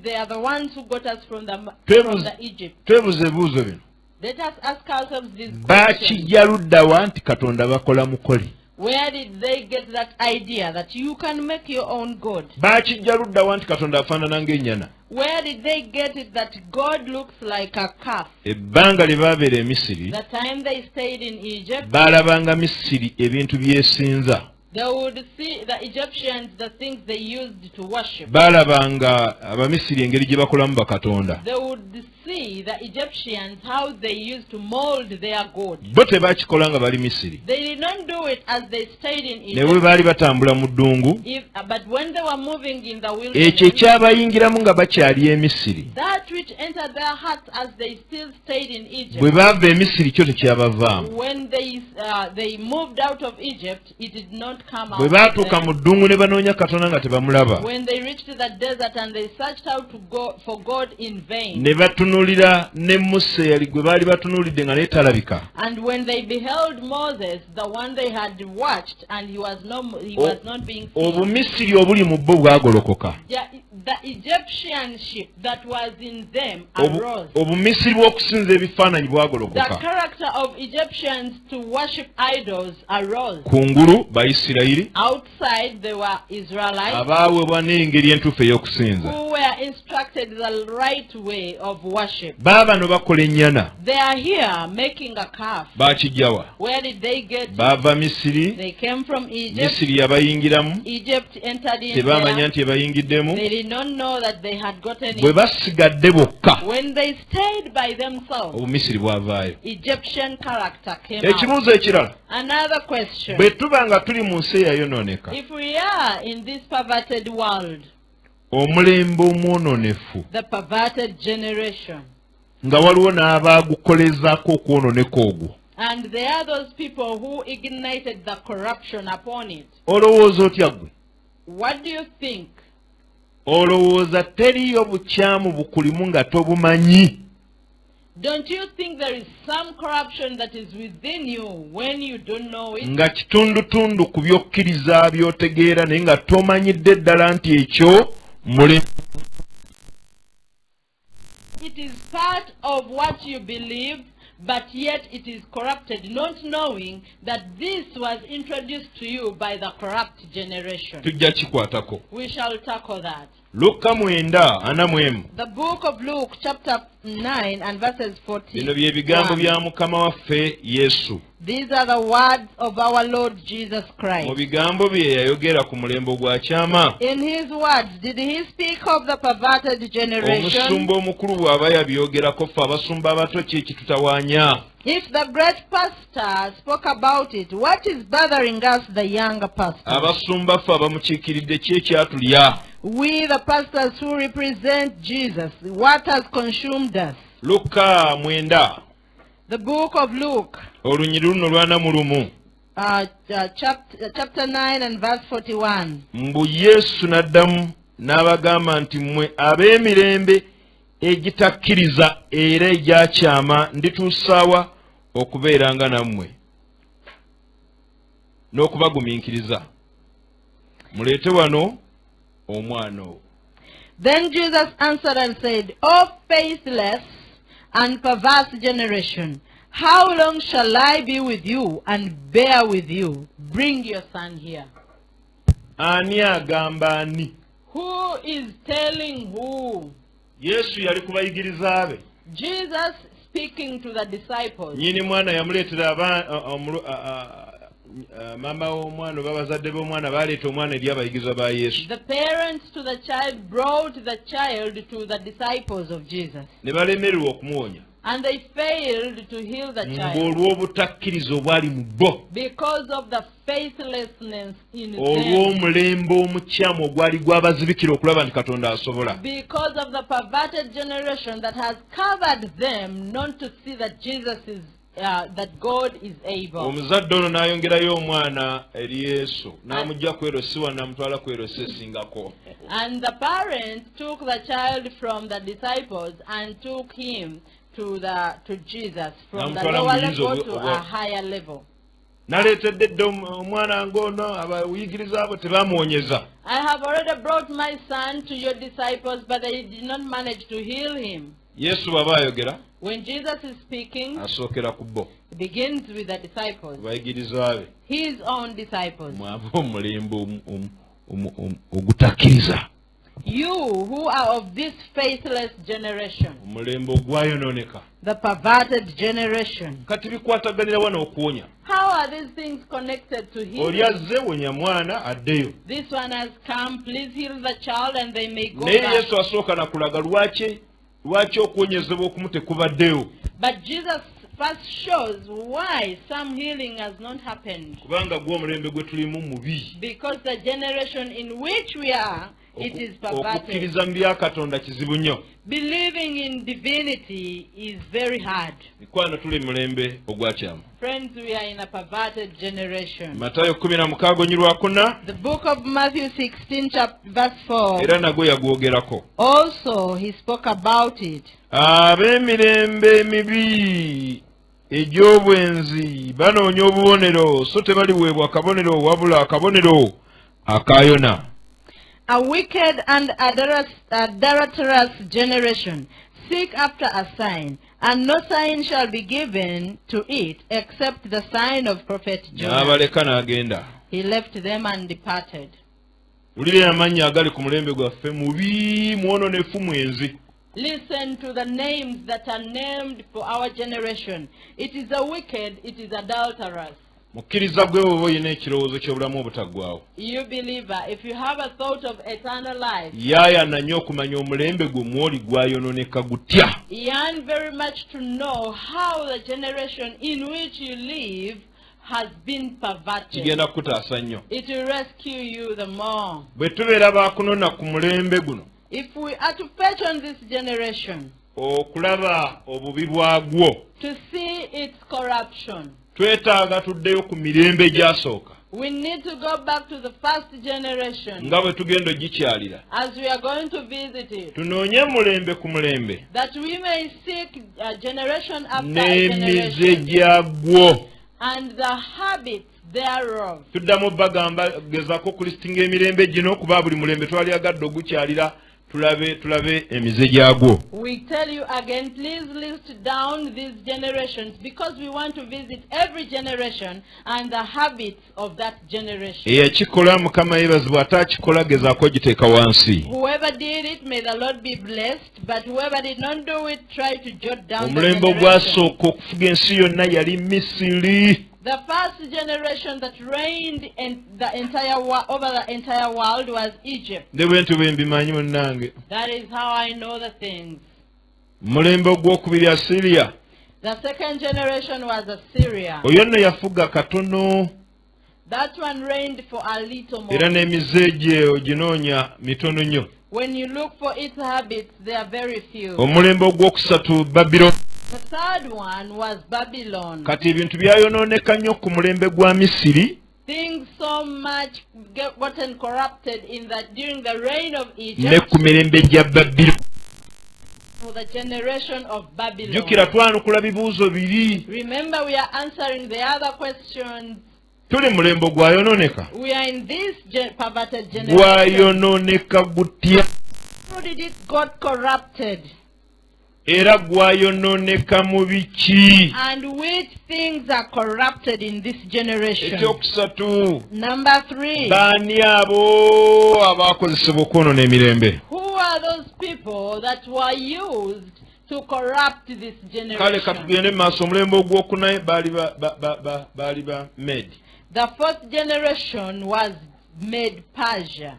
they are the ones who got us from the Egypt. Twebuuze ebibuuzo bino. Let us ask ourselves this question. Baakijja luddawa nti Katonda bakola mukoli. Where did they get that idea that you can make your own God? Baakijja luddawa nti Katonda afaanana ng'ennyana. Where did they get it that God looks like a calf? Ebbanga lye baabeera e Misiri, The time they stayed in Egypt, baalabanga Misiri ebintu byesinza. they would see the Egyptians, the things they used to worship. Baalabanga Abamisiri engeri gye bakolamu bakatonda. They would see the Egyptians, how they used to mold their God. Bo tebaakikola nga bali Misiri. They did not do it as they stayed in Ne bwe Egypt. baali batambula mu ddungu, But when they were moving in the ekyo wilderness, ekyabayingiramu nga bakyali e Misiri. that which entered their hearts as they still stayed in Egypt, Bwe baava e Misiri kyo tekyabavaamu. when they moved out of Egypt, it did not come out Bwe of baatuuka mu them. ddungu ne banoonya Katonda nga tebamulaba. When they reached the desert and they searched out for God in vain, Ne batunuulira ne Musa eyali gwe baali batunuulidde nga naye talabika. and when they beheld Moses, the one they had watched, and he was not being seen, Obumisiri obuli mu bo bwagolokoka. the Egyptianship that was in them arose. Obumisiri bw'okusinza ebifaananyi The bwagolokoka. character of Egyptians to worship idols arose. Kungulu Bayisirayiri Outside they were Israelites abaawebwa n'engeri entuufu ey'okusinza. who were instructed the right way of worship. Baabano bakola ennyana. They are here making a calf. Baakijjawa. Where did they get it? Baava Misiri. They came from Egypt. Misiri yabayingiramu. Egypt entered in Tebaamanya there. nti ebayingiddemu. They did not know that they had gotten Bwe it. basigadde bokka, When they stayed by themselves, Obumisiri bwavaayo. Egyptian character came out. Ekibuuzo ekirala. Another question. Bwe tuba nga tuli mu nsi eyayonooneka, If we are in this perverted world, omulembe omwononefu, the perverted generation, nga waliwo n'abaagukolezaako okwonooneka ogwo, and there are those people who ignited the corruption upon it, olowooza otya ggwe? what do you think? Olowooza teriyo bukyamu bukulimu nga tobumanyi? Don't you think there is some corruption that is within you when you don't know it? Nga kitundutundu ku byokkiriza by'otegeera naye nga tomanyidde ddala nti ekyo mulembe. It is part of what you believe, but yet it is corrupted, not knowing that this was introduced to you by the corrupt generation. Tujja kikwatako. We shall tackle that. Luka 9:41. The book of Luke, chapter 9 and verses 40. Bino bye bigambo bya Mukama waffe Yesu. These are the words of our Lord Jesus Mu Christ. bigambo bye yayogera ku mulembe ogwakyama. In his words, did he speak of the perverted generation? Omusumba omukulu bw'aba yabyogerako ffe abasumba abato ki ekitutawaanya? If the great pastor spoke about it, what is bothering us, the younger pastor? Abasumba ffe abamukiikiridde ki ekyatulya? We, the pastors who represent Jesus, what has consumed us? Luka 9. The book of Luke, Olunyiri luno lwana mu lumu. chapter 9 and verse 41. Mbu Yesu n'addamu n'abagamba nti mmwe ab'emirembe egitakkiriza era egyakyama ndituusaawa okubeeranga nammwe n'okubagumiikiriza. Muleete wano omwana owo. Then Jesus answered and said, O faithless and perverse generation, how long shall I be with you and bear with you? Bring your son here. Ani agamba ani? Who is telling who? Yesu yali kubayigiriza be. Jesus speaking to the disciples. Nnyini mwana yamuleetera maama w'omwana oba bazadde b'omwana baleeta omwana eri abayigirizwa ba Yesu. The parents to the child brought the child to the disciples of Jesus. Ne balemererwa okumuwonya. And they failed to heal the child Ng'olw'obutakkiriza obwali mu bo. because of the faithlessness in them. Olw'omulembe omukyamu ogwali gwabazibikira okulaba nti Katonda asobola. Because of the perverted generation that has covered them not to see that Jesus is that God is able. Omuzadde ono n'ayongerayo omwana eri Yesu n'amugya ku Erosiwa n'amutwala ku Erosi esingako. And the parents took the child from the disciples and took him to Jesus, from the lower level to a higher level. Naleetedde dde omwana ng'ono abayigiriza abo tebamuwonyeza. I have already brought my son to your disciples, but they did not manage to heal him. Yesu bw'aba ayogera When Jesus is speaking, asookera ku bo he begins with the disciples, bayigiriza be his own disciples. mwaba omulembe ogutakkiriza, You who are of this faithless generation, omulembe ogwayonooneka. the perverted generation. Kati bikwataganira wano okuwonya. How are these things connected to Oli healing? azze wonya mwana addeyo. This one has come, please heal the child and they may go Naye back. Yesu asooka nakulaga lwaki okuwonyezebwa okumu tekubaddeyo. But Jesus first shows why some healing has not happened. Kubanga gw'omulembe gwe tulimu mubi. Because the generation in which we are, it is perverted. Okukkiriza mu bya Katonda kizibu nnyo. Believing in divinity is very hard. Mikwano tuli mulembe ogwakyamu. Friends, we are in a perverted generation. Matayo 16:4. The book of Matthew 16, verse 4. Era nagwe yagwogerako. Also, he spoke about it. Ab'emirembe emibi egy'obwenzi banoonya obubonero, so tebaliweebwa akabonero wabula akabonero akayona. A wicked and adulterous generation seek after a sign, and no sign shall be given to it except the sign of prophet Jonah. N'abaleka n'agenda. He left them and departed. Wulira amannya agali ku mulembe gwaffe mubi mwononefu mwenzi. Listen to the names that are named for our generation. It is a wicked, it is adulterous. Mukkiriza gwe bw'oba olina ekirowoozo ky'obulamu obutaggwaawo. You believer, if you have a thought of eternal life, yaayana nnyo okumanya omulembe gwe mwoli gwayononeka gutya. yearn very much to know how the generation in which you live has been perverted. Kigenda kukutaasa nnyo. It will rescue you the more. Bwe tubeera baakunona ku mulembe guno, If we are to fetch on this generation, okulaba obubi bwagwo, to see its corruption, twetaaga tuddeyo ku mirembe gyasooka we need to go back to the first generation nga bwe tugenda ogikyalira. as we are going to visit it, Tunoonye mulembe ku mulembe that we may seek a generation after n'emize generation gyagwo. and the habits thereof. Tuddamu bagamba gezaako okulistinga emirembe gino kuba buli mulembe twali agadde ogukyalira tulabe emize gyagwo. We tell you again, please list down these generations because we want to visit every generation and the habits of that generation. Eyakikola Mukama yeebazibwa, ate akikola gezaako giteeka wansi. Whoever did it, may the Lord be blessed, but whoever did not do it, try to jot down the Omulembe generation. ogwasooka okufuga ensi yonna yali Misiri. The first generation that reigned in the over the entire world was Egypt. Ne bwe nti bwe mbimanyi munnange. That is how I know the things. Mulembe ogwokubiri Asiriya. The second generation was Assyria. Oyo nno yafuga katono. That one reigned for a little Era more. n'emize gye oginoonya mitono nnyo. When you look for its habits, they are very few. Omulembe ogwokusatu Babiro. The third one was Babylon. Kati ebintu byayonooneka nnyo ku mulembe gwa Misiri. Things so much gotten corrupted during the reign of Ne Egypt ku mirembe gya Babiro. for the generation of Babylon. Jjukira twanukula bibuuzo biri. Remember, we are answering the other questions. Tuli mulembe gwayonooneka. We are in this perverted generation. Gwayonooneka gutya. How did it got corrupted? Era gwayonooneka mu biki. And which things are corrupted in this generation? Ekyokusatu. Number 3. Baani abo abaakozesebwa okwonoona emirembe. Who are those people that were used to corrupt this Kale generation? katugende mu maaso, omulembe ogwokuna baali ba Medi. The fourth generation was made Persia.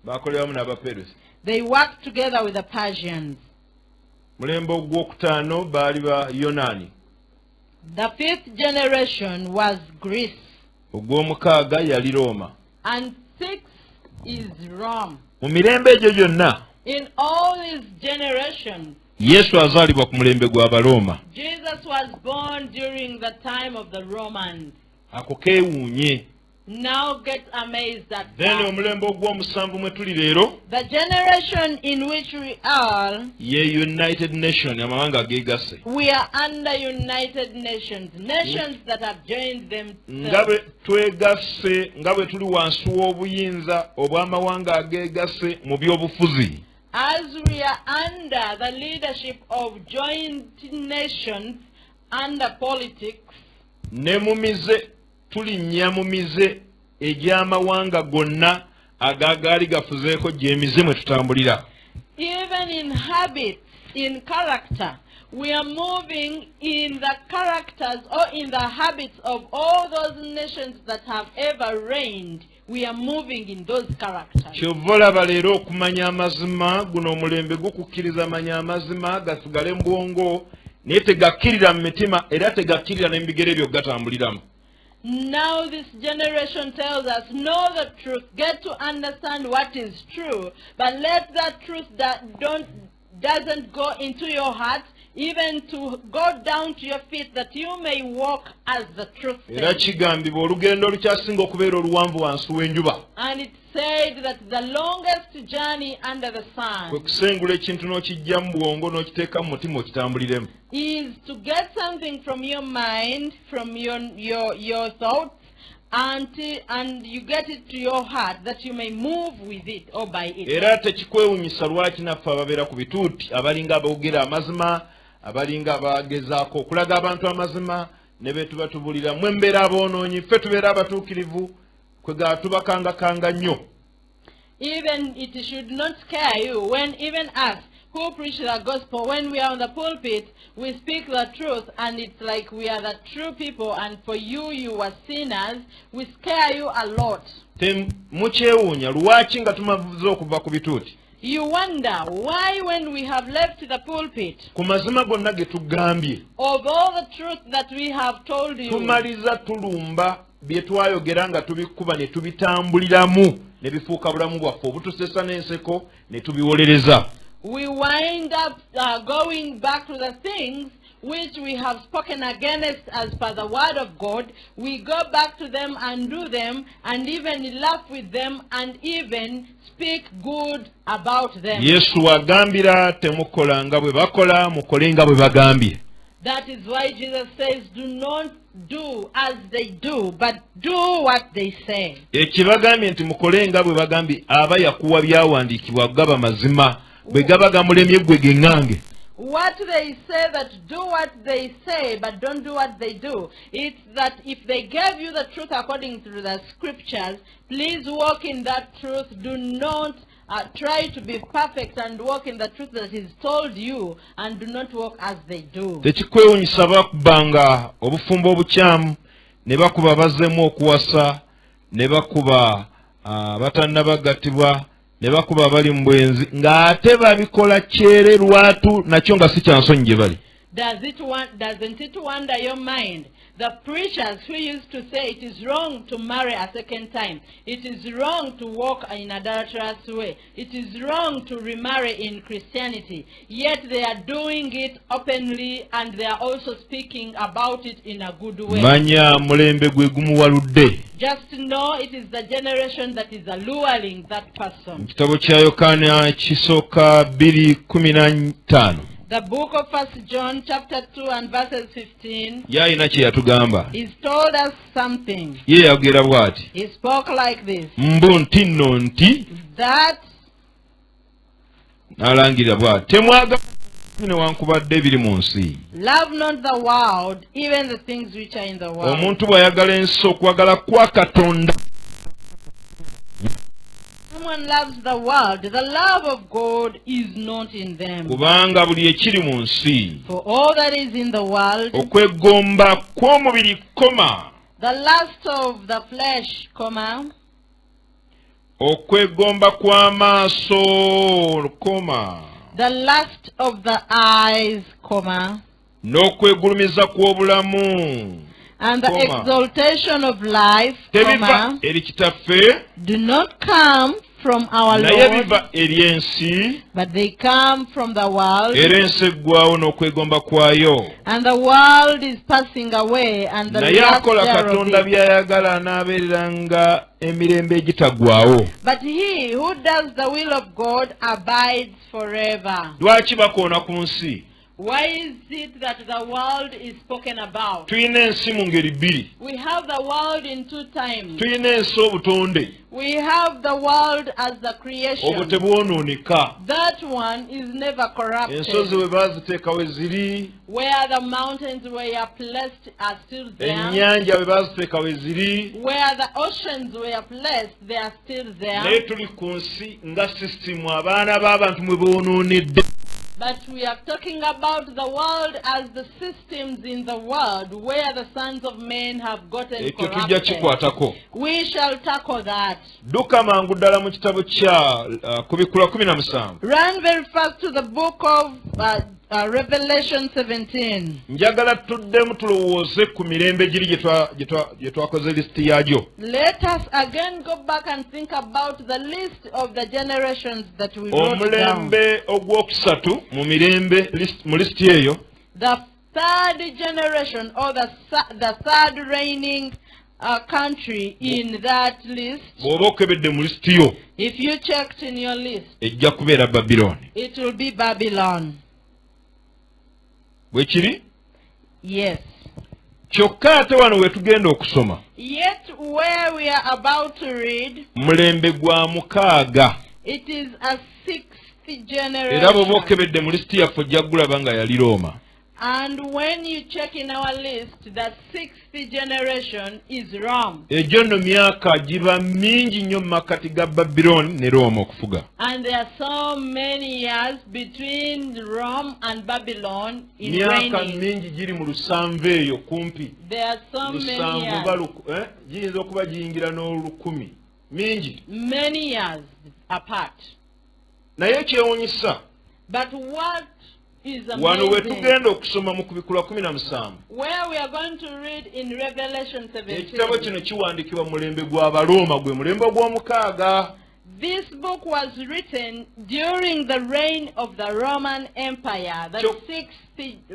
Baakolera wamu n'Abaperusi. They worked together with the Persians. Mulembe ogwokutaano baali ba Yonaani. The fifth generation was Greece. Ogw'omukaaga yali Roma. And 6 is Rome. Mu mirembe egyo gyonna In all these generations, Yesu azaalibwa ku mulembe gw'Abaroma. Jesus was born during the time of the Romans. Ako keewuunye. Now get amazed at Then that. omulembe ogw'omusanvu mwe tuli leero The generation in which we are, ye United Nation, amawanga ageegasse. we are under United Nations, nations that have joined Nga themselves. bwe twegasse, nga bwe tuli wansi w'obuyinza obw'amawanga ageegasse mu by'obufuzi. As we are under the leadership of joint nations under politics, Ne mu mize tulinnya mu mize egy'amawanga gonna agaagaali gafuzeeko gy'emize mwe tutambulira. even in habits, in character, we are moving in the characters or in the habits of all those nations that have ever reigned. We are moving in those characters. Kyova olaba leero okumanya amazima, guno omulembe gukukkiriza amanya amazima gasigale mu bwongo naye tegakkirira mu mitima era tegakkirira n'ebigere byo gatambuliramu. Now this generation tells us, know the truth, get to understand what is true, but let that truth that doesn't go into your heart, even to go down to your feet, that you may walk as the truth Era says. kigambibwa olugendo olukyasinga okubeera oluwanvu wansi w'enjuba. And it said that the longest journey under the Kwe sun kusengula ekintu n'okijja mu bwongo n'okiteeka mu mutima okitambuliremu. is to get something from your mind, from your thoughts, and you get it to your heart, that you may move with it or by it. Era tekikwewunyisa lwaki naffe ababeera ku bituuti abalinga aboogera amazima, abalinga abagezaako okulaga abantu amazima ne be tuba tubulira mwe mbeera aboonoonyi, ffe tubeera abatuukirivu kwega tubakangakanga nnyo. Even it should not scare you when even us who preach the gospel, when we are on the pulpit, we speak the truth, and it's like we are the true people, and for you are sinners, we scare you a lot. Mukyewuunya lwaki nga tumaze okuva ku bituuti. You wonder why, when we have left the pulpit, Ku mazima gonna ge tugambye of all the truth that we have told you, tumaliza tulumba bye twayogera nga tubikuba ne tubitambuliramu ne bifuuka bulamu bwaffe obutusesa n'enseko ne tubiwolereza. we wind up going back to the things which we have spoken against as per the word of God. We go back to them and do them, and even laugh with them, and even speak good about them. Yesu agambira temukola nga bwe bakola, mukole nga bwe bagambye. That is why Jesus says, do not do as they do, but do what they say. Ekibagambye nti mukole nga bwe bagambye aba yakuwa byawandiikibwa gaba mazima bwe gaba gamulemye ggwe geŋŋange. What they say, that do what they say, but don't do what they do. It's that if they gave you the truth according to the scriptures, please walk in that truth. Do not try to be perfect and walk in the truth that is told you, and do not walk as they do. Tekikwewunyisa bakubanga obufumbo obukyamu ne bakuba bazzeemu okuwasa ne bakuba batannabagattibwa ne bakuba bali mu bwenzi ng'ate babikola kyere lwatu nakyo nga si kyansonyi gye bali. Doesn't it wonder your mind? The preachers who used to say it is wrong to marry a second time, it is wrong to walk in adulterous way, it is wrong to remarry in Christianity, yet they are doing it openly, and they are also speaking about it in a good way. Manya mulembe gwe gumuwaludde. Just know it is the generation that is alluring that person. Kitabo kya Yokaana kisooka 2:15. The book of 1 John chapter 2 and verses 15. Ye alina kye yatugamba. He's told us something. Ye yagera bw'ati. He spoke like this. Mbu nti nno nti. That. N'alangirira bw'ati. Temwagala newankubadde ebiri mu nsi. Love not the world, even the things which are in the world. Omuntu bw'ayagala ensi okwagala kwa Katonda. Someone loves the world, the love of God is not in them. Kubanga buli ekiri mu nsi. For all that is in the world, okwegomba kw'omubiri koma. the lust of the flesh, comma, okwegomba kw'amaaso koma. the lust of the eyes, comma, n'okwegulumiza kw'obulamu. and the Comma. exaltation of life, Tebiva comma, eri kitaffe. do not come from our naye Lord, biva eri ensi but they come from the world, era ensi eggwawo n'okwegomba kwayo and the world is passing away, and the naye lust akola thereof katonda is. by'ayagala anaabeereranga emirembe egitaggwaawo. But he who does the will of God abides forever. Lwaki bakoona ku nsi? Why is it that the world is spoken about? Tuyina ensi mu ngeri bbiri. We have the world in two times. Tuyina ensi obutonde We have the world as the obwo creation. tebwonooneka. That one is never Ensozi corrupted. bwe baaziteeka we ziri, Where the mountains were placed are still there. ennyanja bwe baaziteeka we ziri, Where the oceans were placed, they are still naye there. tuli ku nsi nga sisitimu abaana b'abantu mwe boonoonedde. But we are talking about the world as the systems in the world where the sons of men have gotten Ekyo tujja corrupted. kikwatako. We shall tackle that. Dduka mangu ddala mu kitabo kya Kubikula 17. Run very fast to the book of Revelation 17. Njagala tuddemu tulowooze ku mirembe giri gye twakoze lisiti yaagyo. Let us again go back and think about the list of the generations that we wrote down. Omulembe ogwokusatu mu mirembe mu lisiti eyo The third generation, or the third reigning country in that list, bw'oba okebedde mu lisiti yo if you checked in your list, ejja kubeera Babilooni. it will be Babylon. Bwe kiri? Yes. Kyokka ate wano we tugenda okusoma. Yet where we are about to read, Mulembe gwa mukaaga. it is a sixth Era bw'oba generation. okebedde mu lisiti yaffe ojja kugulaba nga yali Roma. And when you check in our list, the sixth generation is Rome. Egyo nno myaka giba mingi nnyo mu makkati ga Babilooni ne Roma okufuga. And there are so many years between Rome and Babylon in Myaka reigning. mingi giri mu lusanvu eyo kumpi. There are so many Lusanvu years. giyinza okuba giyingira n'olukumi. Mingi. Many years apart. Naye kyewuunyisa But what is wano we amazing, tugenda okusoma mu Kubikula 17. where we are going to read in Revelation Ekitabo 17, kino kiwandiikibwa mu mulembe gw'Abaroma, gwe mulembe gw'omukaaga. this book was written during the reign of the Roman Empire, the sixth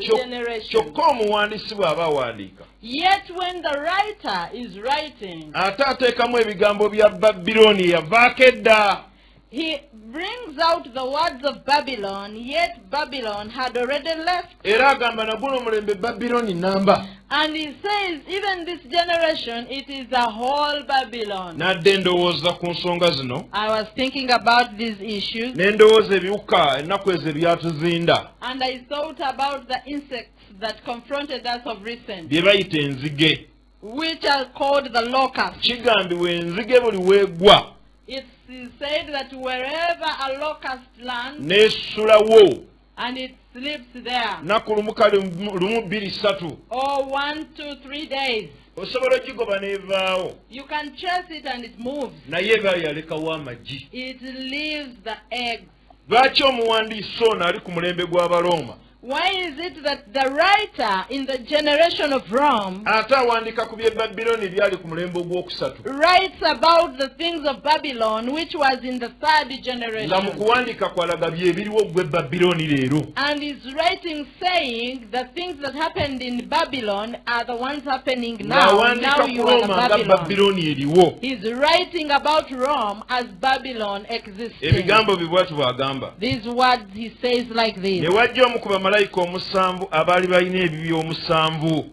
generation. Kyokka omuwandiisi bw'aba awandiika Yet when the writer is writing, ate ateekamu ebigambo bya Babilooni eyavaako edda. he brings out the words of Babylon, yet Babylon had already left. Era agamba naguno omulembe Babilooni namba. And he says, even this generation, it is the whole Babylon. Nadde ndowooza ku nsonga zino. I was thinking about these issues, Ne ndowooza ebiwuka ennaku ezo ebyatuzinda. and I thought about the insects that confronted us of recent, Bye bayita enzige. which are called the locusts. Kigambibwa enzige buli weegwa It is said that wherever a locust lands, n'essulawo and it sleeps there, nnaku lumu kale lumu bbiri ssatu or 1, 2, 3 days, osobola okigoba n'evaawo you can chase it and it moves. naye eba yalekawo amagi. It leaves the eggs. Lwaki omuwandiisi ono ali ku mulembe gw'Abaroma Why is it that the writer in the generation of Rome ate awandiika ku by'e Babilooni byali ku mulembe ogwokusatu? writes about the things of Babylon, which was in the third Nga mu generation? kuwandiika kwalaga bye biriwo ggwe Babilooni leero. And is writing saying the things that happened in Babylon are the ones happening now. Ng'awandiika Now ku you are the Roma nga Babylon. Babilooni eriwo. He's writing about Rome as Babylon existing. Ebigambo bye bw'ati bw'agamba. These words he says like this. Ne wajja omu ku bamalayika omusanvu abaali balina ebibi omusanvu.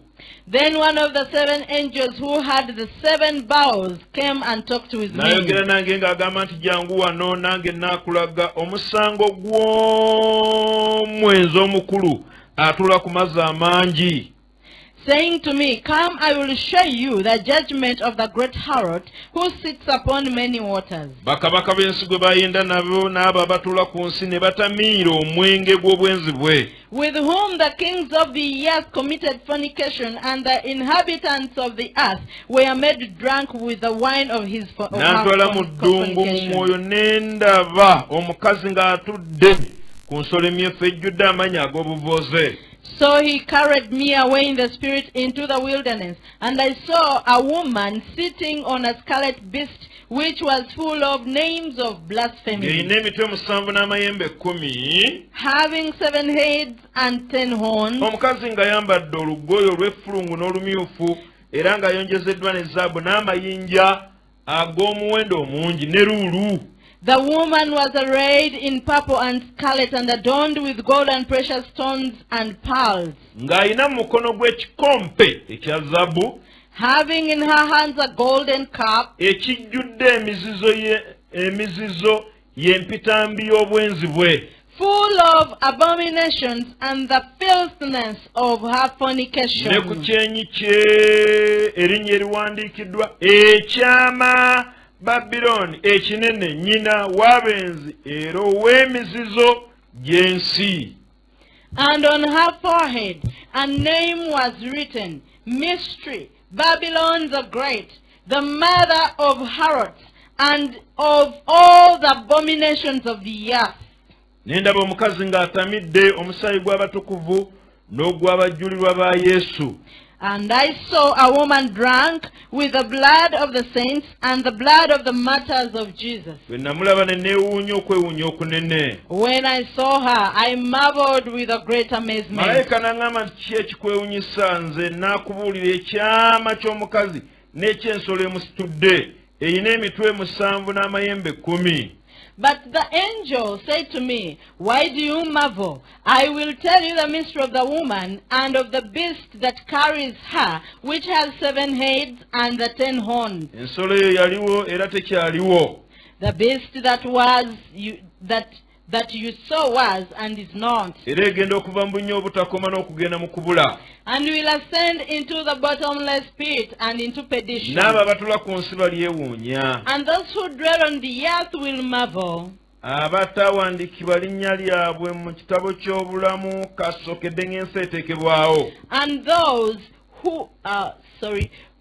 Then one of the 7 angels who had the 7 bowls came and talked with N'ayogera me, nange ng'agamba nti jangu wano nange naakulaga omusango gw'omwenzi omukulu atula ku mazzi amangi. saying to me, come, I will show you the judgment of the great harlot who sits upon many waters. Bakabaka b'ensi gwe bayenda nabo n'abo abatuula ku nsi ne batamiira omwenge gw'obwenzi bwe. With whom the kings of the earth committed fornication, and the inhabitants of the earth were made drunk with the wine of his N'antwala mu ddungu mu mwoyo ne ndaba omukazi ng'atudde ku nsolo emyufu ejjudde amannya ag'obuvoze. So he carried me away in the spirit into the wilderness, and I saw a woman sitting on a scarlet beast, which was full of names of blasphemy, ng'erina emitwe musanvu n'amayembe 10, having 7 heads and 10 horns. omukazi ng'ayambadde olugoye olw'effulungu n'olumyufu, era ng'ayonjezeddwa ne zaabu n'amayinja ag'omuwendo omungi ne luulu. The woman was arrayed in purple and scarlet, and adorned with gold and precious stones and pearls, ng'alina mu mukono gw'ekikompe ekya zaabu, having in her hands a golden cup, ekijjudde emizizo y'empitambi y'obwenzi bwe, full of abominations and the filthiness of her ne ku fornication. kyenyi kye erinnya eriwandiikiddwa ekyama Babiloni ekinene, nnyina w'abenzi era ow'emizizo gy'ensi. And on her forehead a name was written, Mystery, Babylon the Great, the mother of harlots and of all the abominations of the earth. Ne ndaba omukazi ng'atamidde omusaayi gw'abatukuvu n'ogw'abajulirwa ba Yesu. And I saw a woman drunk with the blood of the saints and the blood of the martyrs of Jesus. Bwe namulaba ne neewuunya okwewuunya okunene. When I saw her, I marveled with a great amazement. Malayika n'aŋŋamba nti ki ekikwewuunyisa? Nze n'akubuulira ekyama ky'omukazi n'eky'ensolo emusitudde, erina emitwe 7 n'amayembe 10. But the angel said to me, Why do you marvel? I will tell you the mystery of the woman and of the beast that carries her, which has 7 heads and the 10 horns. Ensolo eyo yaliwo era tekyaliwo. The beast that you saw was and is not, Era egenda okuva mu bunnya obutakoma n'okugenda mu kubula. and will ascend into the bottomless pit and into perdition. N'abo abatula ku nsi balyewuunya. And those who dwell on the earth will marvel. Abatawandiikibwa linnya lyabwe mu kitabo ky'obulamu kasookedde ng'ensi eteekebwawo. And those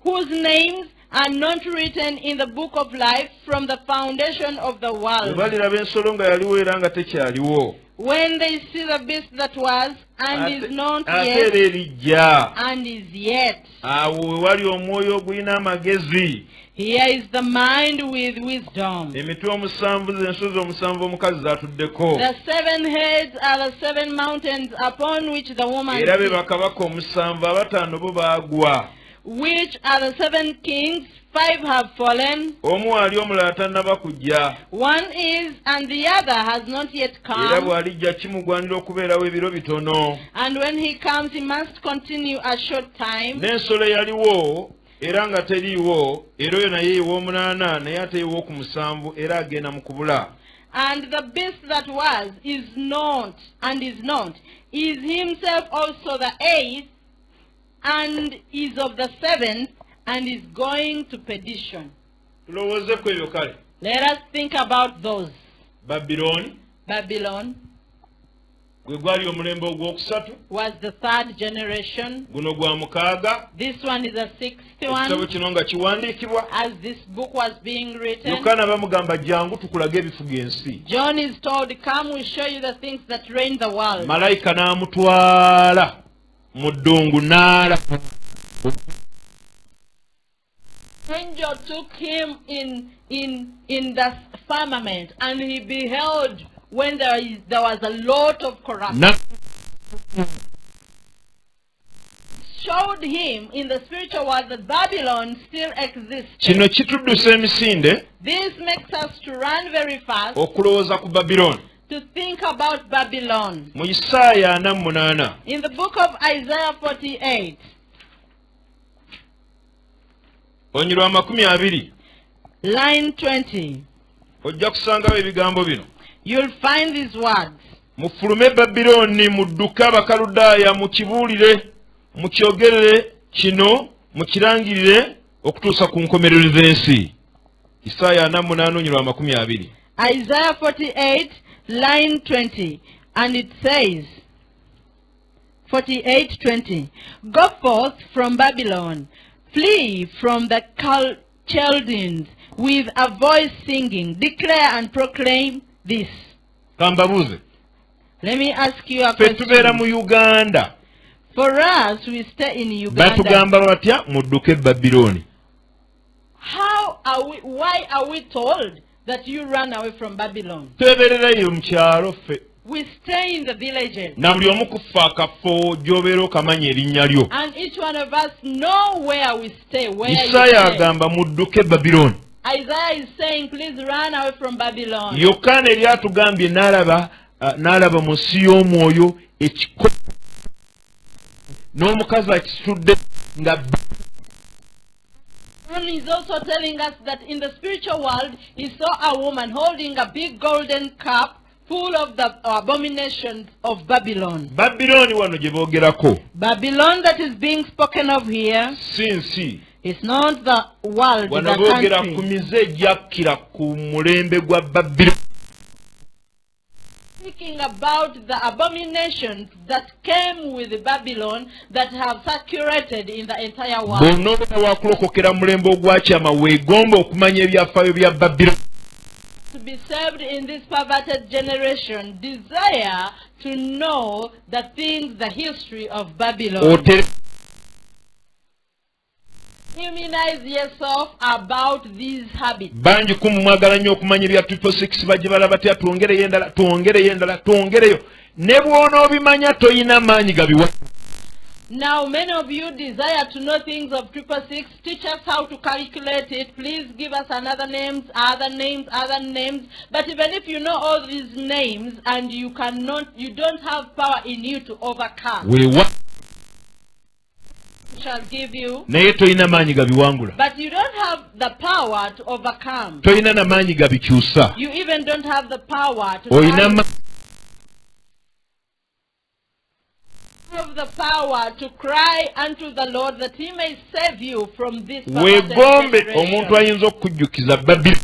whose names are not written in the book of life from the foundation of the Bwe world. baliraba ensolo nga yaliwo era nga tekyaliwo. When they see the beast that was and is not ate yet era erijja. and is yet, Awo we wali omwoyo ogulina amagezi. here is the mind with wisdom. Emitwe 7 z'ensozi 7 omukazi z'atuddeko. The 7 heads are the 7 mountains upon which the woman Era be sits, bakabaka 7, abataano bo baagwa. which are the 7 kings. 5 have fallen. Omu ali omulala tannaba kujja. One is, and the other has not yet Era come. bw'alijja kimugwanira okubeerawo ebiro bitono. And when he comes, he must continue a short time. N'ensolo eyaliwo era nga teriiwo, era oyo naye ew'omunaana naye ate ew'oku7 era agenda mu kubula. And the beast that was, is not, is himself also the 8th, and is of the 7th, and is going to perdition. Tulowoozeku ebyo kale. Let us think about those. Babiloni Babylon gwe gwali omulembe ogwokusatu, was the 3rd generation. guno gwa 6. This one is the 6th Ekitabo one. kino nga kiwandiikibwa, As this book was being written, Yokaana bamugamba jangu tukulaga ebifuga ensi. John is told, Come, we show you the things that reign the world. Malayika n'amutwala mu ddungu n'ala. Angel took him in the firmament, and he beheld when there was a lot of corruption. Showed him in the spiritual world that Babylon still exists. Kino kituddusa emisinde This makes us to run very fast okulowooza ku Babiloni. to think about Babylon. Mu Isaaya 48 In the book of Isaiah 48, onyirwa 20 line 20, ojja kusangawo ebigambo bino. you'll find these words. Mufulume Babiloni, mudduke Abakaludaaya, mukibuulire, mukyogerere kino, mukirangirire okutuusa ku nkomerero z'ensi. Isaaya 48 onyirwa 20. Isaiah 48, line 20, and it says, 48:20, Go forth from Babylon, flee from the Chaldeans, with a voice singing, declare and proclaim this. Kambabuuze, Let me ask you a ffe tubeera mu question. Uganda. For us, we stay in Uganda. batugamba batya mudduke Babiloni? Why are we told that you run away from Babylon? Twebererayo mu kyalo ffe. We stay in the villages. Na buli omu kufa akafo gy'obeera okamanya erinnya lyo. And each one of us know where we stay. Isaaya agamba mudduke Babiloni. Isaiah is saying, please run away from Babylon. Yokaana eri atugambye n'alaba mu nsi y'omwoyo ekiko n'omukazi akisudde nga And he's also telling us that in the spiritual world, he saw a woman holding a big golden cup full of the abominations of Babylon. Babiloni wano gye boogerako. Babylon that is being spoken of here si nsi. is not the world, wano the boogera ku country. mize egyakira ku mulembe gwa Babiloni. Speaking about the abominations that came with Babylon that have circulated in the entire world. Bonna obeera wakulokokera mu mulembe ogwakyama weegomba okumanya ebyafaayo bya Babiloni. To be saved in this perverted generation, desire to know the things, the history of Babylon. Immunize yourself about these habits. Bangi kumu mwagala nnyo okumanya ebya 666 bajje balaba batya twongereyo endala twongereyo ne bw'onoobimanya toyina maanyi gabiwa. Now many of you desire to know things of 666. Teach us how to calculate it. Please give us other names. But even if you know all these names and you don't have power in you to overcome. Shall give you, naye toyina maanyi gabiwangula. but you don't have the power to overcome. Toyina na maanyi gabikyusa. You even don't have the power to have the power to cry unto the Lord that he may save you from this weegombe omuntu ayinza okukujjukiza Babiloni.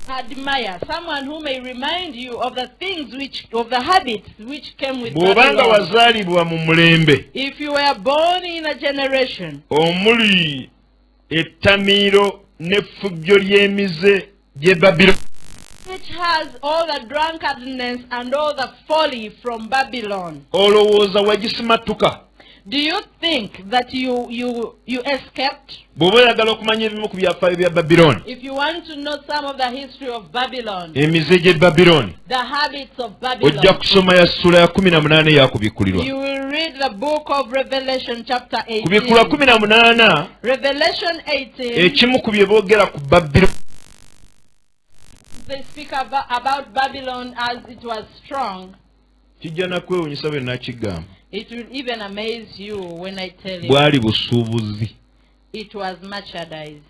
Admire someone who may remind you of the things of the habits which came with bw'obanga Babylon. wazaalibwa mu mulembe If you were born in a generation omuli ettamiiro n'effujjo ly'emize gy'e Babiloni, which has all the drunkenness and all the folly from Babylon, olowooza wagisimatuka? do you think that you escaped? Bw'oba oyagala okumanya ebimu ku byafaayo bya Babiloni, If you want to know some of the history of Babylon, emize gy'e Babiloni, the habits of ojja Babylon, kusoma ya ssula ya 18 eyakubikkulirwa. you will read the book of Revelation chapter Ku bikkula 18. 18 Revelation 18, ekimu ku bye boogera ku Babiloni they speak about Babylon as it was strong. kijja nakwewuunyisa bwe nakigamba. It will even amaze you when I tell you Bwali busuubuzi. it was merchandise.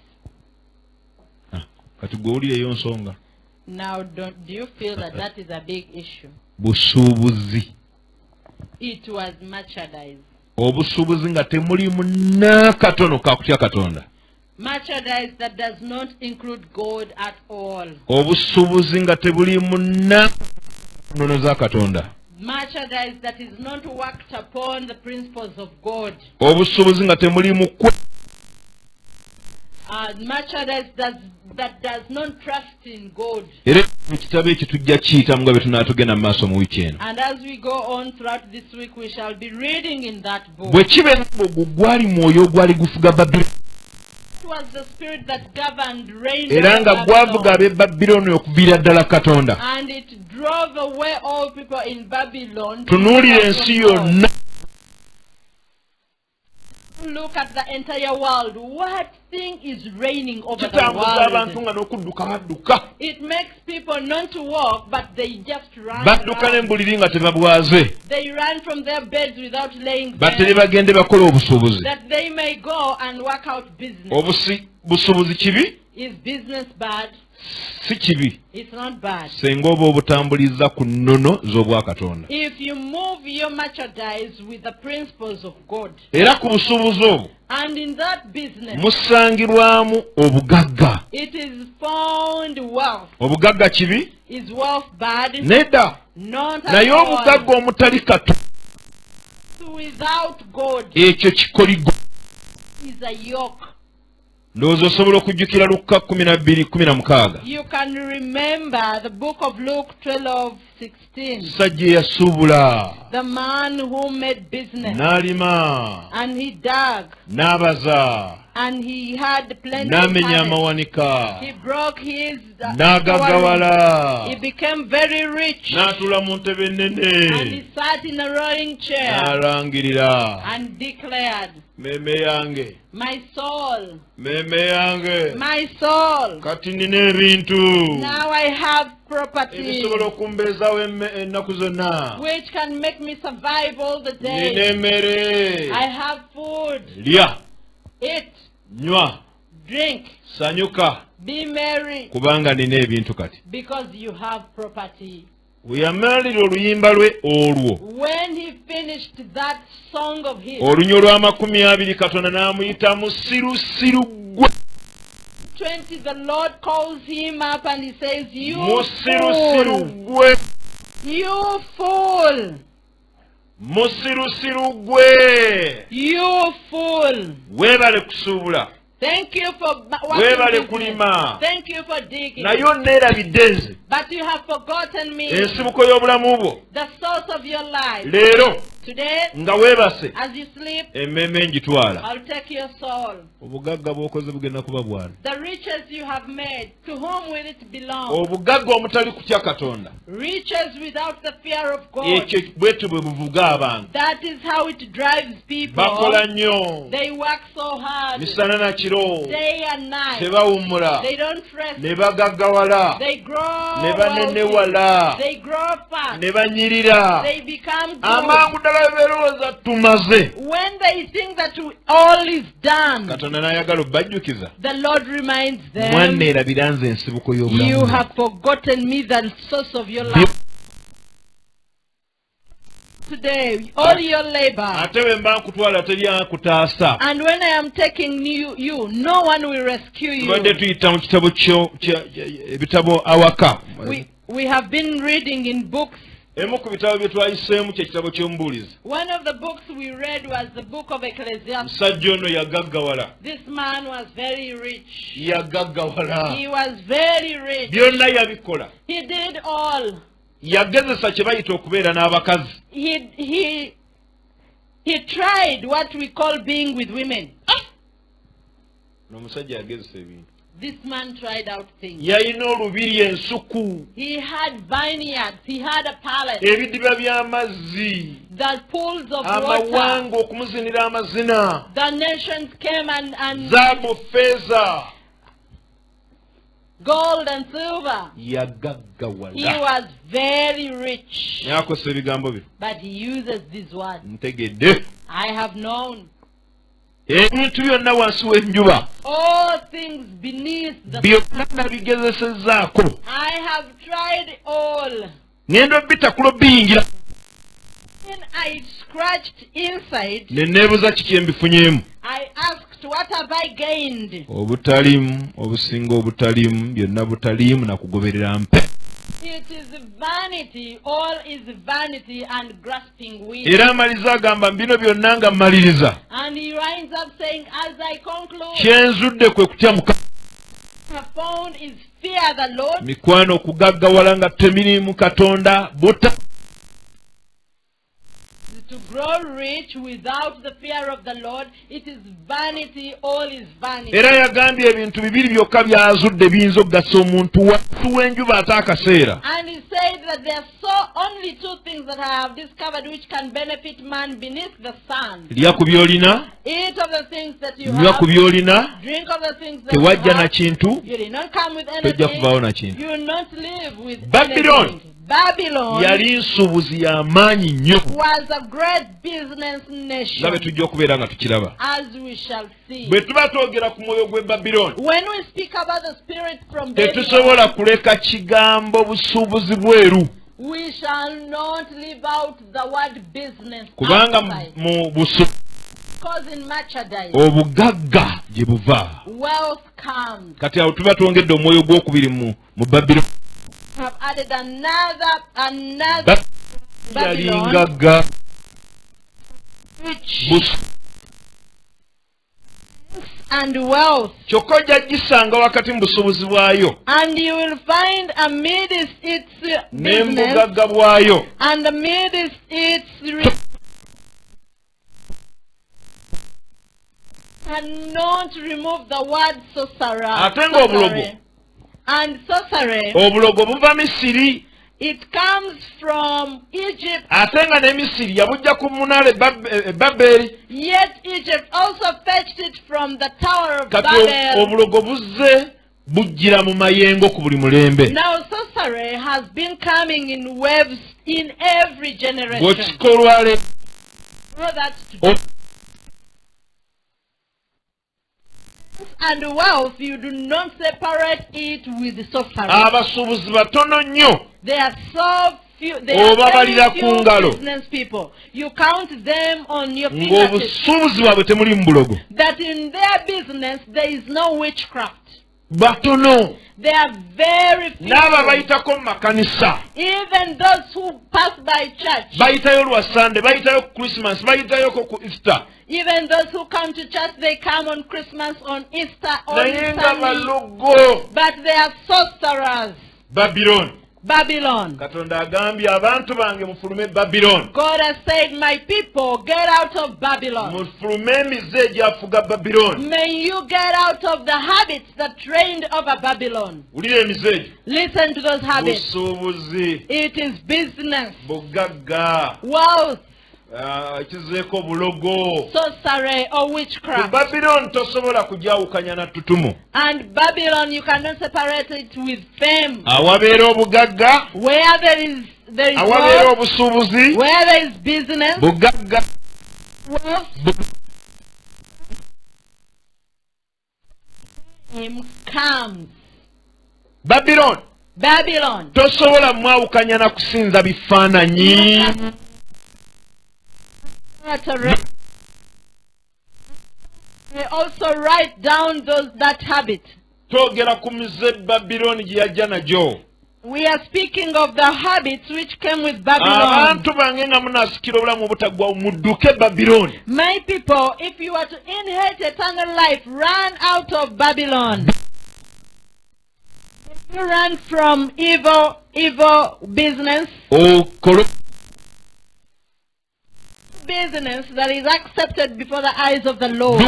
Kati gwe owulireyo nsonga. Now, do you feel that is a big issue? Busuubuzi. It was merchandise. Obusuubuzi nga temulimu n'akatono kakutya Katonda. Merchandise that does not include God at all. Obusuubuzi nga tebulimu n'akatono za Katonda. Merchandise that is not worked upon the principles of God. Obusuubuzi nga temulimu Merchandise that does not trust in God. era ekitabo ekyo tujja kiyitamu nga bwe tunaatugenda mu maaso mu wiiki eno. And as we go on throughout this week, we shall be reading in that book. Bwe kibeera ogwo gwali mwoyo ogwali gufuga Babiloni. It was the spirit that governed, reigned Era nga over gwavuga Babylon. ab'e Babiloni okuviira ddala Katonda. And it drove away all people in Babylon. Tunuulira ensi yonna. Look at the entire world. What thing is reigning over the Kitambuza abantu world? nga n'okudduka badduka. It makes people not to walk, but they just run. Badduka around. n'embuliri nga tebabwaze. They run from their beds without laying Batere there, bagende bakola obusuubuzi. that they may go and work out business. Busuubuzi kibi? Is business bad? Si kibi. It's not bad. Senga oba obutambuliza ku nnono z'obwakatonda. If you move your merchandise with the principles of God, Era ku busuubuzi obwo and in that business, musangirwamu obugagga. it is found wealth. Obugagga kibi? Is wealth bad? Nedda. Not Naye at all. obugagga omutali Katonda Without God ekyo kikoligo. is a yoke. ndowooza osobola okujjukira Luka 12:16. You can remember the book of Luke 12:16. Sajja eyasuubula, The man who made business n'alima, and he dug n'abaza, and he had plenty of n'amenya talent. amawanika, He broke his n'agaggawala, he became very rich n'atuula mu ntebe and ennene, he sat in a rowing chair n'alangirira, and declared, mmeeme yange, my soul, mmeeme yange, my soul, kati nina ebintu now I have property ebisobola okumbeezaawo ennaku zonna. which can make me survive all the Nina day. emmere, I have food, lya, eat, nywa, drink, sanyuka, be merry, kubanga nina ebintu kati. because you have property. Bwe yamalira oluyimba lwe olwo, When he finished that song of his, olunyo lwa 20, Katonda n'amuyita musirusiru gwe. 20, the Lord calls him up and he says, you Musirusiru fool, gwe, you fool, musirusiru gwe. you fool. Weebale kusuubula, Thank you for weebale working kulima, business. Thank you for digging. naye onneerabidde nze, But you have forgotten me, ensibuko y'obulamu bwo. the source of your life. Leero Today, nga weebase, as you sleep, emmeeme ngitwala. I'll take your soul. Obugagga bw'okoze bugenda kuba bwana. The riches you have made, to whom will it belong? Obugagga omutali kutya Katonda, Riches without the fear of God. ekyo bwetyo bwe buvuga abantu. That is how it drives people. Bakola nnyo, They work so hard, misana na kiro, day and night. tebawummula, They don't rest. ne bagaggawala, They grow ne wealthy. banenewala, They grow fast. ne banyirira. They become Amangu good. ddala bwe beerowooza tumaze. When they think that all is done, Katonda n'ayagala obbajjukiza, the Lord reminds them, mwanneerabira nze ensibuko you y'obulamu. have forgotten me, the source of your life. Today, all your labor. Ate bwe mba nkutwala teri akutaasa. And when I am taking you, no one will rescue you. Tubadde tuyita mu kitabo ebitabo awaka. We have been reading in books. Emu ku bitabo bye twayiseemu kye kitabo ky'omubuulizi. One of the books we read was the book of Ecclesiastes. Musajja ono yagaggawala. This man was very rich. Yagaggawala. He was very rich. Byonna yabikola. He did all. Yagezesa kye bayita okubeera n'abakazi. He tried what we call being with women. N'omusajja yagezesa ebintu. This man tried out things. Yalina olubiri ensuku. He had vineyards. He had a palace. Ebidiba by'amazzi. The pools of Amawanga water. okumuzinira amazina. The nations came and Zaabu, feeza. gold and silver. Yagaggawala. He was very rich. Yakozesa ebigambo bino. But he uses these words. Ntegedde. I have known Ebintu byonna wansi w'enjuba. all things beneath the Byonna nabigezesezzaako. I have tried all. Ngenda obitakulo biyingira. When I scratched inside, Ne neebuuza kiki embifunyemu. I asked, what have I gained? Obutaliimu, obusinga obutaliimu, byonna butaliimu na kugoberera mpe. It is vanity, all is vanity and grasping wind. Era amaliza agamba bino byonna nga mmaliriza. And he winds up saying, as I conclude, Kyenzudde kwe kutya Mukama. have found is fear the Lord. Mikwano okugaggawala nga temiriimu Katonda buta. To grow rich without the fear of the Lord, it is vanity, all is vanity. Era yagambye ebintu bibiri byokka byazudde biyinza okugasa omuntu wansi w'enjuba ate akaseera. And he said that there are only two things that I have discovered which can benefit man beneath the sun. Lya ku by'olina, Eat of the things that you nywa ku have, by'olina, drink of the things that you tewajja na have. kintu, You did not come with tojja kuvaawo na anything. kintu. You will not live with Babylon. anything. Babylon Yali nsuubuzi y'amaanyi nnyo. was a great business Nga bwe nation, tujja okubeera nga tukiraba. as we shall see. Bwe tuba twogera ku mwoyo gw'e Babylon, When we speak about the spirit from Babylon, tetusobola kuleka kigambo busuubuzi bweru. we shall not leave out the word business Kubanga outside. mu busuubuzi Because in merchandise, obugagga gye buva. wealth comes. Kati awo tuba twongedde omwoyo gw'okubiri mu Babylon. Have added another Yali Babylon, ngagga which busu. and wealth. Kyokka ojja gisanga wakati mu busuubuzi bwayo And you will find amidst its business n'embugagga bwayo and amidst its cannot remove the word sorcerer. Ate ng'obulogo. And sorcery, obulogo buva Misiri it comes from Egypt. ate nga ne Misiri yabujja ku munaala e Babeli. Yet Egypt also fetched it from the Tower of Kati Babel. obulogo buzze bujjira mu mayengo ku buli mulembe. Now sorcery has been coming in waves in every generation. Bw'okikolwa leero So that and wealth, you do not separate it with sorcery. abasuubuzi batono nnyo They are so few. They are obabalira very ku few ngalo business people. You count them on your fingertips. ng'obusuubuzi bwabwe temuli mu bulogo. That in their business there is no witchcraft. Batono They are very few. n'abo bayitako mu makanisa Even those who pass by church. bayitayo lwa Sande, bayitayo ku Christmas, bayitayoko ku Easter. Even those who come to church, they come on Christmas, on Easter, on naye nga Sunday. balogo But they are sorcerers. Babylon. Babylon. Katonda agambye abantu bange mufulume Babylon. God has said, my people, get out of Babylon. Mufulume emize egyafuga Babylon. May you get out of the habits that reigned over Babylon. Wulira emize egyo. Listen to those habits. Busuubuzi, It is business, bugagga, wealth, ekizeeko bulogo. sorcery, or Ku witchcraft. Babylon tosobola kugyawukanya na ttutumu. And Babylon, you cannot separate it with fame. Awabeera obugagga, Where there is awabeera wealth, obusuubuzi, where there is business, bugagga, wealth, fame comes. Babylon Babylon. tosobola mwawukanya na kusinza bifaananyi. They also write down that habit. Twogera ku mize Babylon gye yajja nagyo. We are speaking of the habits which came with Babylon. Abantu bange nga munaasikira obulamu obutaggwawo mudduke Babylon. My people, if you are to inherit eternal life, run out of Babylon. You run from evil business. Business that is accepted before the eyes of the Lord.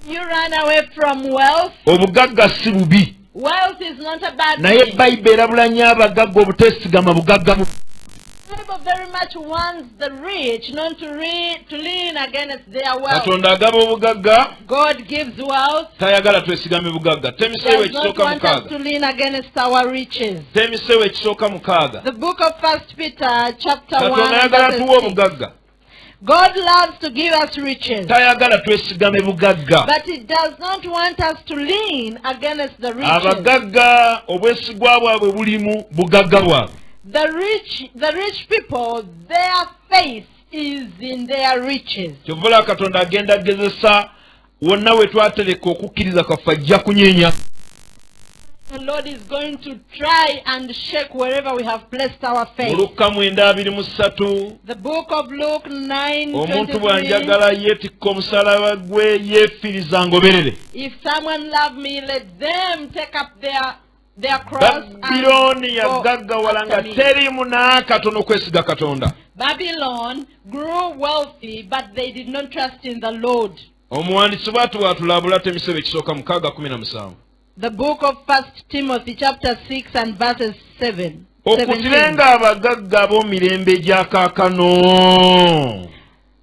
You run away from wealth. Obugagga si bubi. Wealth is not a bad Naye thing. Bayibuli erabulanya abagagga obuteesigama bugagga bu. The Bible very much wants the rich not to lean against their wealth. Katonda agaba obugagga, God gives wealth. tayagala twesigame bugagga. He Temiseewo does not ekisooka want us to mukaaga. lean against our riches. Temiseewo ekisooka mukaaga. The book of 1 Peter chapter 1 Katonda and ayagala verse tuwa 6. obugagga. God loves to give us riches, Tayagala twesigame bugagga. but He does not want us to lean against the riches. Abagagga obwesigwa bwabwe bulimu bugagga bwabwe. The rich people, their faith is in their riches. Kyovula Katonda agenda gezesa wonna we twatereka okukkiriza kwaffe ajja kunyeenya. The Lord is going to try and shake wherever we have placed our faith. Luka 9:23. The book of Luke Omuntu 9:23. bw'anjagala yeetikka omusalaba gwe yeefiriza ngoberere. If someone love me, let them take up their cross Babyloni and go yagaggawala nga after me. teriimu n'akatono kwesiga Katonda. Babylon grew wealthy, but they did not trust in the Lord. Omuwandiisi bw'atulabula Temisebe ekisooka 6:17. The book of 1 Timothy chapter 6 and verses 7. Okutirenga abagagga ab'omirembe gya kaakano.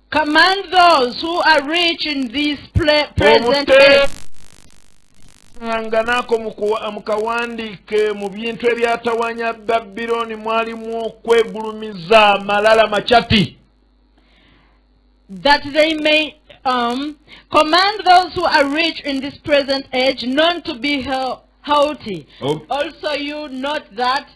Command those who are rich in this present age. Nga naako mu kawandiike mu bintu ebyatawanya Babyloni mwalimu okwegulumiza amalala makyati. That they may command those who are rich in this present age not to be haughty. Oh. Also you note that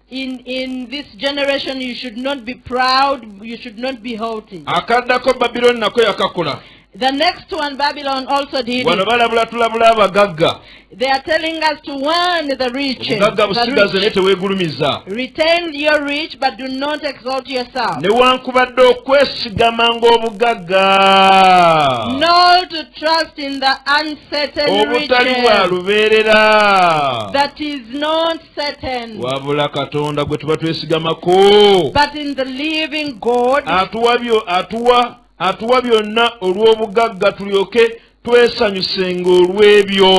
in this generation you should not be proud, you should not be haughty. Akaddako Babyloni nako yakakola. The next one, Babylon also did wano it. balabula tulabula abagagga They are telling us to warn the rich. obugagga busigaze naye teweegulumiza Retain your rich, but do not exalt yourself. newankubadde okwesigama ng'obugagga Not to trust in the uncertain obutali bwa riches lubeerera that is not certain, wabula katonda gwe tuba twesigamako but in the living God, atuwa byonna olw'obugagga tulyoke twesanyusenga olw'ebyo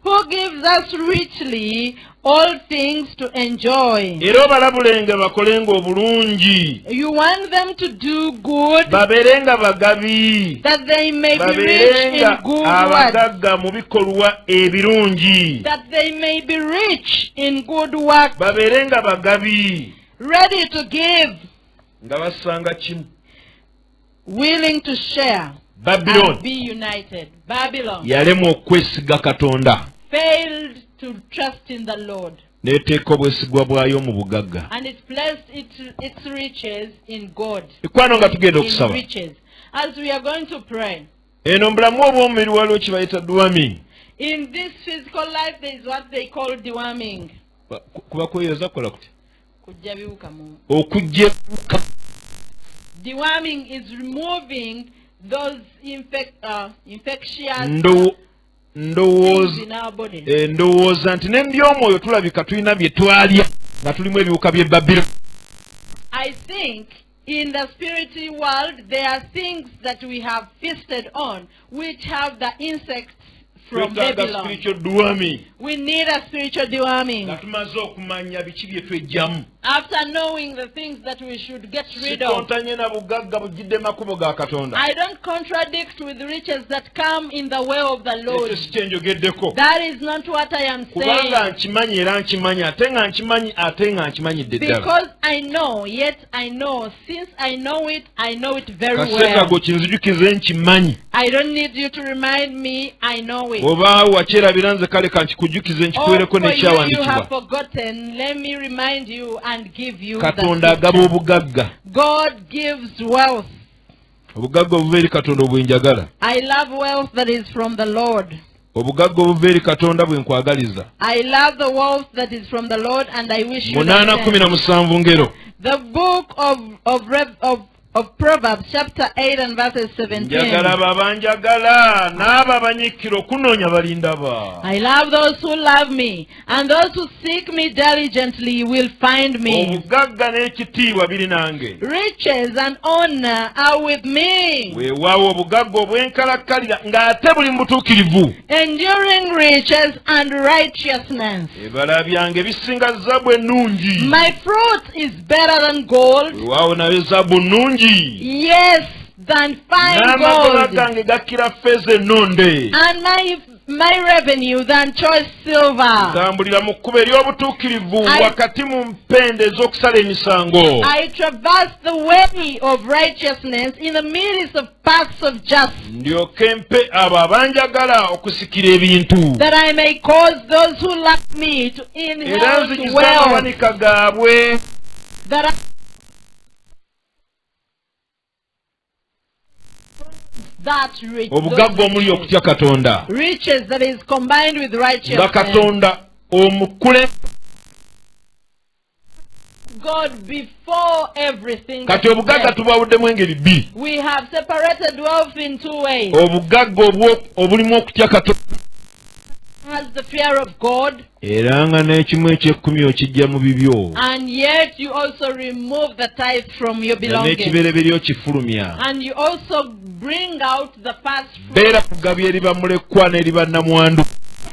who gives us richly all things to enjoy. era obalabulenga bakolenga obulungi You want them to do good, babeerenga bagabi that they may be rich babeerenga in good works, abagagga mu bikolwa ebirungi that they may be rich in good works, babeerenga bagabi ready to give, nga basanga kimu willing to share, Babylon and be united. Babylon yalemwa okwesiga katonda failed to trust in the Lord, n'eteeka obwesigwa bwayo mu bugagga and it placed its riches in God. ekwano nga tugenda In okusaba riches. As we are going to pray, eno mulamu obw'omubiri waliwo kibayita dwaming in this physical life there is what they call deworming. kuba kweyoza kukola kutya Kujja biwuka mu- okujja Deworming is removing those infectious ndowooza things in our body. ndowooza nti n'ebyomwoyo tulabika tulina bye twalya nga tulimu ebiwuka by'e Babiro I think in the spiritual world there are things that we have feasted on which have the insects from twetaaga Babylon. spiritual dwaming We need a spiritual deworming. nga tumaze okumanya biki bye twejjamu After knowing the things that we should get rid of. sikontanye na bugagga bujjidde makubo ga katonda I don't contradict with riches that come in the way of the Lord. ekyo si kyenjogeddeko That is not what I am kubanga saying. nkimanyi era nkimanyi ate nga nkimanyidde ddala Because I know, yet I know. Since I know it very kaseekago well. kinzijukize nkimanyi I don't need you to remind me, I know it. oba wakyerabira nze kale kankikujukize Oh, nkikuweereko for you have n'ekyawandiikibwa forgotten, let me remind you and give you katonda the agaba scripture. obugagga God gives wealth. obugagga obuva eri katonda obwenjagala I love wealth that is from the Lord. obugagga obuva eri katonda bwe nkwagaliza I love the wealth that is from the Lord, and I wish you the same. 8:17 ngero The book of Proverbs, chapter 8 and verses 17. njagala abo abanjagala n'abo abanyikira okunoonya balindaba I love those who love me, and those who seek me diligently will find me. obugagga n'ekitiibwa biri nange Riches and honor are with me. weewaawo obugagga obwenkalakkalira ng'ate buli mu butuukirivu Enduring riches and righteousness. ebibala byange bisinga zaabu ennungi My fruit is better than gold. weewaawo nayo zaabu nnungi Yes, than fine n'amagoba gold. gange gakkira ffeeza ennonde And my revenue than choice silver. ntambulira mu kkubo ery'obutuukirivu wakati mu mpende ez'okusala emisango I traverse the way of righteousness in the midst of paths of justice, ndyoke mpe abo abanjagala okusikira ebintu that I may cause those who love me to era inherit nzikiza wealth, amawanika gaabwe that I that rich, obugagga omuli okutya katonda riches that is combined with nga righteousness. katonda omukule God before everything. kati obugagga tubawuddemu engeri bbiri We have separated wealth in two ways. obugagga obulimu okutya katonda Has the fear of God, era nga n'ekimu eky'ekkumi okijja mu bibyo and yet you also remove the tithe from your nga belongings, n'ekibereberye okifulumya and you also bring out the first fruit. beera kugabya eri bamulekwa n'eri bannamwandu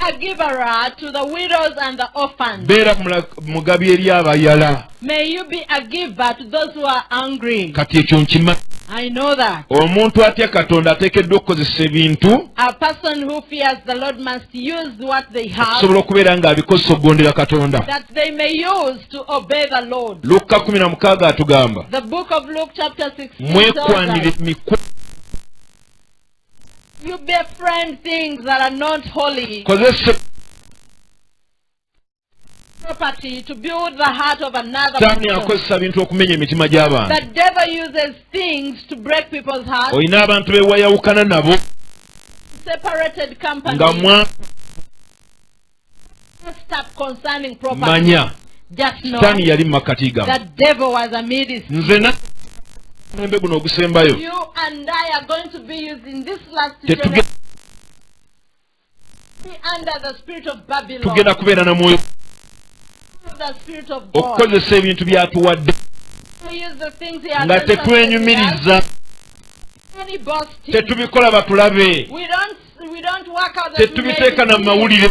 A giver to the widows and the orphans. beera mugabya eri abayala May you be a giver to those who are hungry. kati ekyo nkima I know that. omuntu atya katonda ateekeddwa okukozesa ebintu A person who fears the Lord must use what they have, okusobola okubeera ng'abikozesa okugondera katonda that they may use to obey the Lord. Luka 16 atugamba The book of Luke chapter 16 tells mwekwanire us, mikwa you befriend things that are not holy. kozesa property to build the heart of another Sitaani person. akozesa bintu okumenya emitima gy'abantu. The devil uses things to break people's hearts. Olina abantu bewayawukana nabo Separated nga companies. Stop concerning property. manya Just know sitaani yali mu makkati gammwe. the devil was amidst. Nze namulembe guno ogusembayo You and I are going to be used in this last tetugenda generation under the spirit of Babylon, kubeera na mwoyo the spirit of God. okukozesa ebintu by'atuwadde We use the things he has nga entrusted tetwenyumiriza us. Any boasting. tetubikola batulabe We don't work out that we may tetubiteeka na mawulire.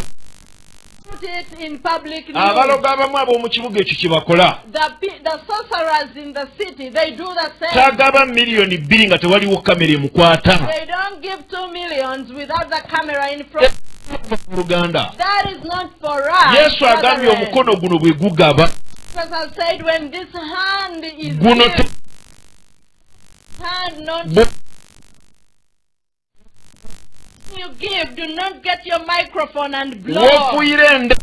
put it in public news. Abalogo abamu ab'omu kibuga ekyo kye bakola The sorcerers in the city, they do the same. kyagaba miliyoni 2 nga tewaliwo kamera emukwata They don't give 2 million without the camera in front. mu Uganda. That is not for us. Yesu agambye brethren. omukono guno bwe gugaba Jesus has said when this hand is guno given, hand not you give, do not get your microphone and blow w'ofuyira ende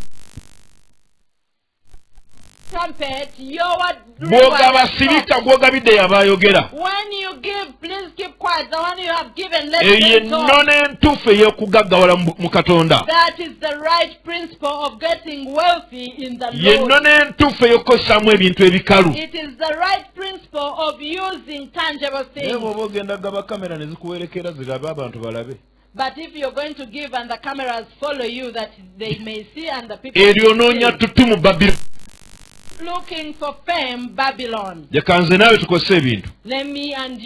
trumpet. Your bw'ogaba sirika gw'ogabidde yabaayogera. when you give, please keep quiet. The one you have given, let Eyo them talk. ennono entuufu ey'okugaggawala mu Katonda. That is the right principle of getting wealthy in the Ye Lord. nnono entuufu ey'okukozesaamu ebintu ebikalu. It is the right principle of using tangible Naye things. bw'oba ogenda gaba kamera ne zikuwerekera zirabe abantu balabe. But if you're going to give and the cameras follow you, that they may see and the people Eryo may onoonya see. tutu mu Babiloni. Looking for fame, Babylon. Leka nze naawe tukozese ebintu. Let me and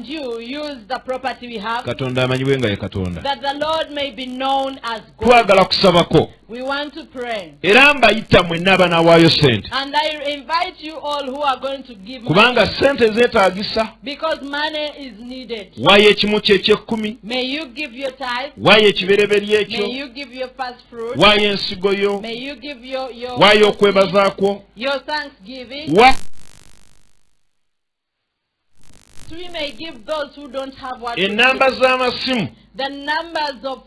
you use the property we have, Katonda amanyiwe nga ye Katonda. that the Lord may be known as God. Twagala kusabako. We want to pray. Era mbayita mwenna abanawaayo ssente. And I invite you all who are going to give Kubanga money, ssente zeetaagisa. because money is needed. Waayo ekimu kye eky'ekkumi. May you give your tithe. Waayo ekibereberye ekyo. May you give your first fruit. Waayo ensigo yo. May you give your Waayo okwebazaakwo. thanksgiving. We may give those who don't have what to Ennamba give. z'amasimu. The numbers of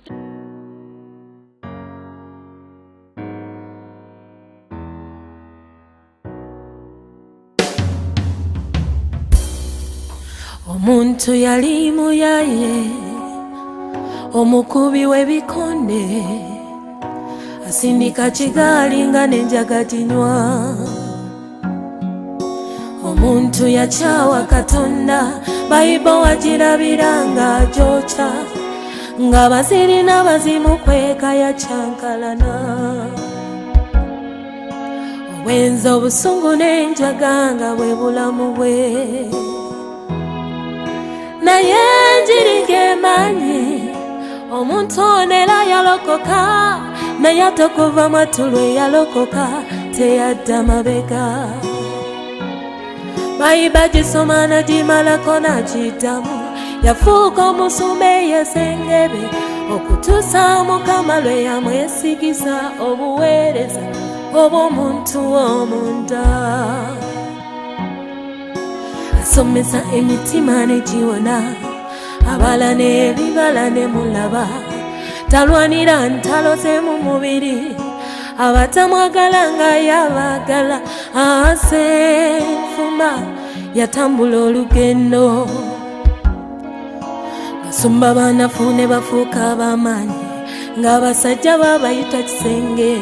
Omuntu yali muyaye, omukubi w'ebikonde, asindika kigaali nga n'enjaga ginywa. Omuntu yakyawa Katonda, Bayibo wagirabira ng'agyokya, ng'abaziri n'abazimu kweka yakyankalana. Obwenzi obusungu n'enjaga nga bwe bulamu bwe. Naye enjiri ng'emanyi, omuntu ono era yalokoka, naye ate okuva mwattu lwe yalokoka teyadda mabega. Bayiba gisoma nagimalako n'agiddamu, yafuuka omusumba ey'esengebe, okutuusa Mukama lwe yamwesigisa obuweereza obw'omuntu omunda. Asomesa emitima ne giwona, abala n'ebibala ne mulaba, talwanira ntalo ze mu mubiri, abatamwagala nga yabaagala. Senfuma yatambula olugendo, gasumba banafu ne bafuuka ab'amaanyi, ng'abasajja babayita kisenge,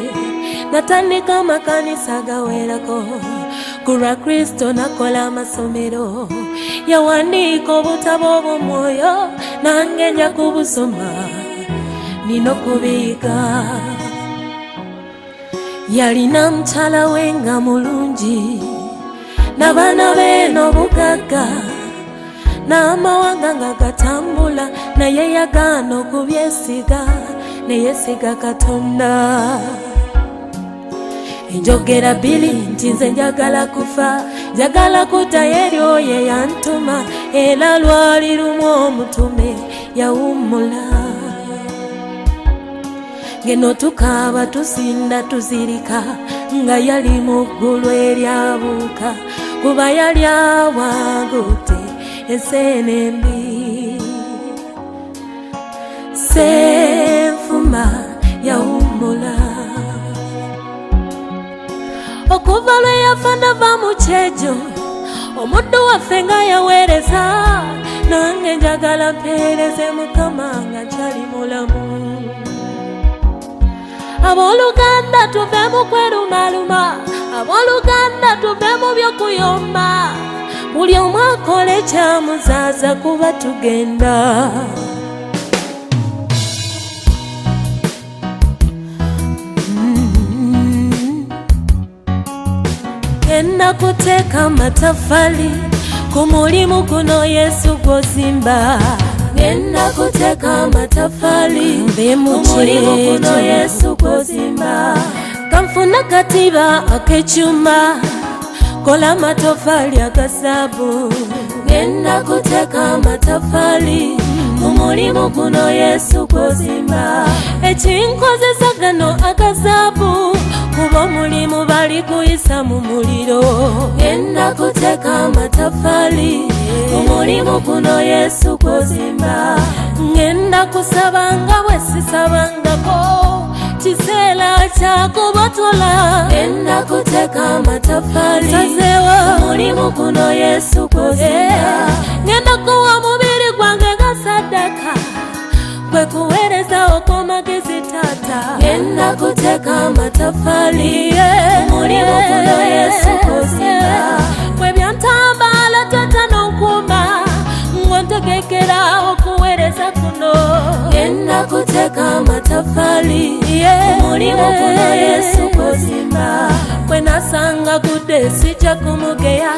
natandika amakanisa gawerako. Ku lwa Kristo nakola amasomero, yawandiika obutabo obw'omwoyo, nange nja kubusoma nina okubiyiga. Yalina mukyala we nga mulungi, n'abaana be n'obugagga, n'amawanga nga gatambula, naye yagaana okubyesiga, ne yeesiga Katonda. Enjogera bbiri nti nze njagala kufa, njagala kuddayo eri oyo yantuma, era lwali lumu omutume yawummula. Ngeno tukaaba tusinda tuzirika, nga yali mu ggulu eryabuuka, kuba yali awangudde enseene embi. Senfuma yawummula. okuva lwe yafa nava mu kyejo omuddu waffe nga yaweereza nange njagala mpeereze Mukama nga nkyali mulamu. Abooluganda tuve mu kwerumaluma, abooluganda tuve mu by'okuyomba, buli omu akole kyamuzaaza kuba tugenda. Genda kuteeka amatafali ku mulimu guno Yesu gw'ozimba. Genda kuteeka amatafali ku mulimu guno Yesu gw'ozimba. Kanfuna katiba ak'ekyuma, kola amatafali agazaabu. Genda kuteeka amatafali ku mulimu guno Yesu gw'ozimba. Ekinkozesa gano agazaabu kuba omulimu bali kuyisa mu muliro. Genda kuteeka amatafali ku mulimu guno Yesu gw'ozimba. Ngenda kusaba nga bwe sisabangako, kiseera kya kubotola. Genda kuteeka amatafali ku mulimu guno Yesu gw'ozimba. Ngenda kuwa omubiri gwange nga saddaka, kwe kuweereza okw'amagezi taata. Genda kuteeka amatafali ku mulimu guno Yesu gw'ozimba. Bwe byantambaala taata n'onkuuma ng'ontegekera okuweereza kuno. Genda kuteeka amatafali ku mulimu guno Yesu gw'ozimba. Bwe nasanga gudde sijja kumugeya,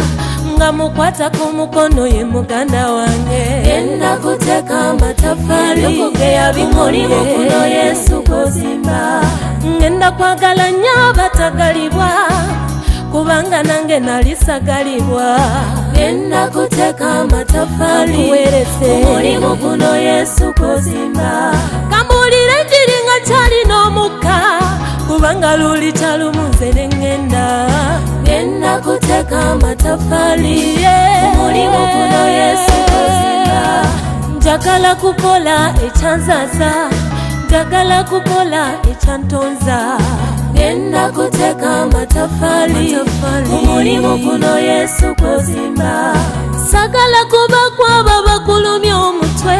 nga mukwata ku mukono ye muganda wange. Genda kuteeka amatafali ku mulimu guno Yesu gw'ozimba. Ngenda kwagala nnyo abatagalibwa, kubanga nange nali sagalibwa. Genda kuteeka amatafali ku mulimu guno Yesu gw'ozimba. Kambuulire njiri nga kyalina omukka, kubanga luli kyalumuze ne ŋŋenda. Genda kuteeka amatafali ku mulimu guno Yesu gw'ozimba. Njagala kukola ekyanzaza, njagala kukola ekyantonza. Genda kuteeka amatafali ku mulimu guno Yesu gw'ozimba. Sagala kuba kwabo bakulumya omutwe,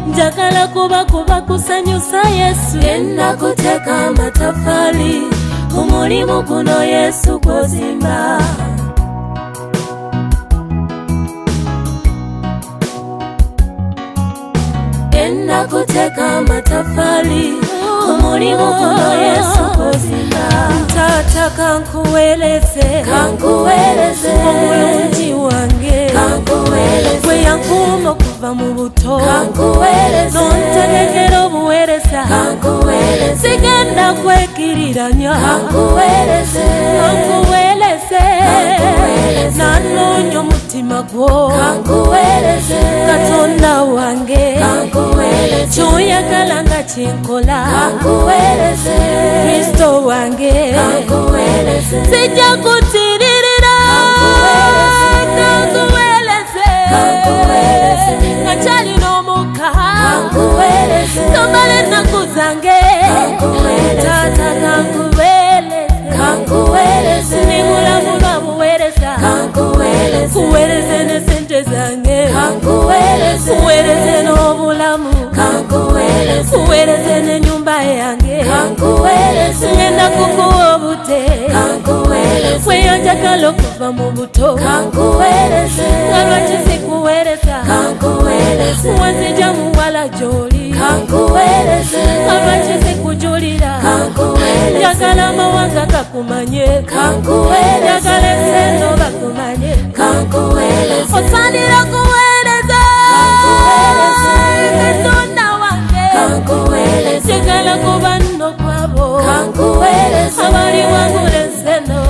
njagala kuba kusanyusa Yesu. Genda kuteeka amatafali ku mulimu guno Yesu gw'ozimba. Genda kuteeka amatafali ku mulimu guno Yesu gw'ozimba. Taata kankuweereze, kankuweereze omulungi wange, kankuweereze gwe yankuuma okuva mu buto, kankuweereze n'ontegekera obuweereza, kankuweereze sigenda kwekiriranya, kankuweereze kankuweereze nanoonya omutima gwo, kankuweereze Katonda wange, kankuweereze kyoyagala nga kinkola, kankuweereze Kristo wange, kankuweereze sijja kutiririra, kankuweereze nga kyalina omukka, kankuweereze tomala ennaku zange, taata kankuweereze ni mulamu lwa buweereza, kuweereze ne sente zange, kuweereze n'obulamu, kuweereze n'ennyumba yange, ngenda kukuwa obute, weyanjagala okuva mu buto, nga lwaki sikuweereza, wenzija muwala gy'oli, nga lwaki sikujulira, njagala amawanga gakumanye, njagala ensendo bakumanye, osaanira kuweereza Katonda wange, njagala kuba nno kwabo abali wangula ensendo,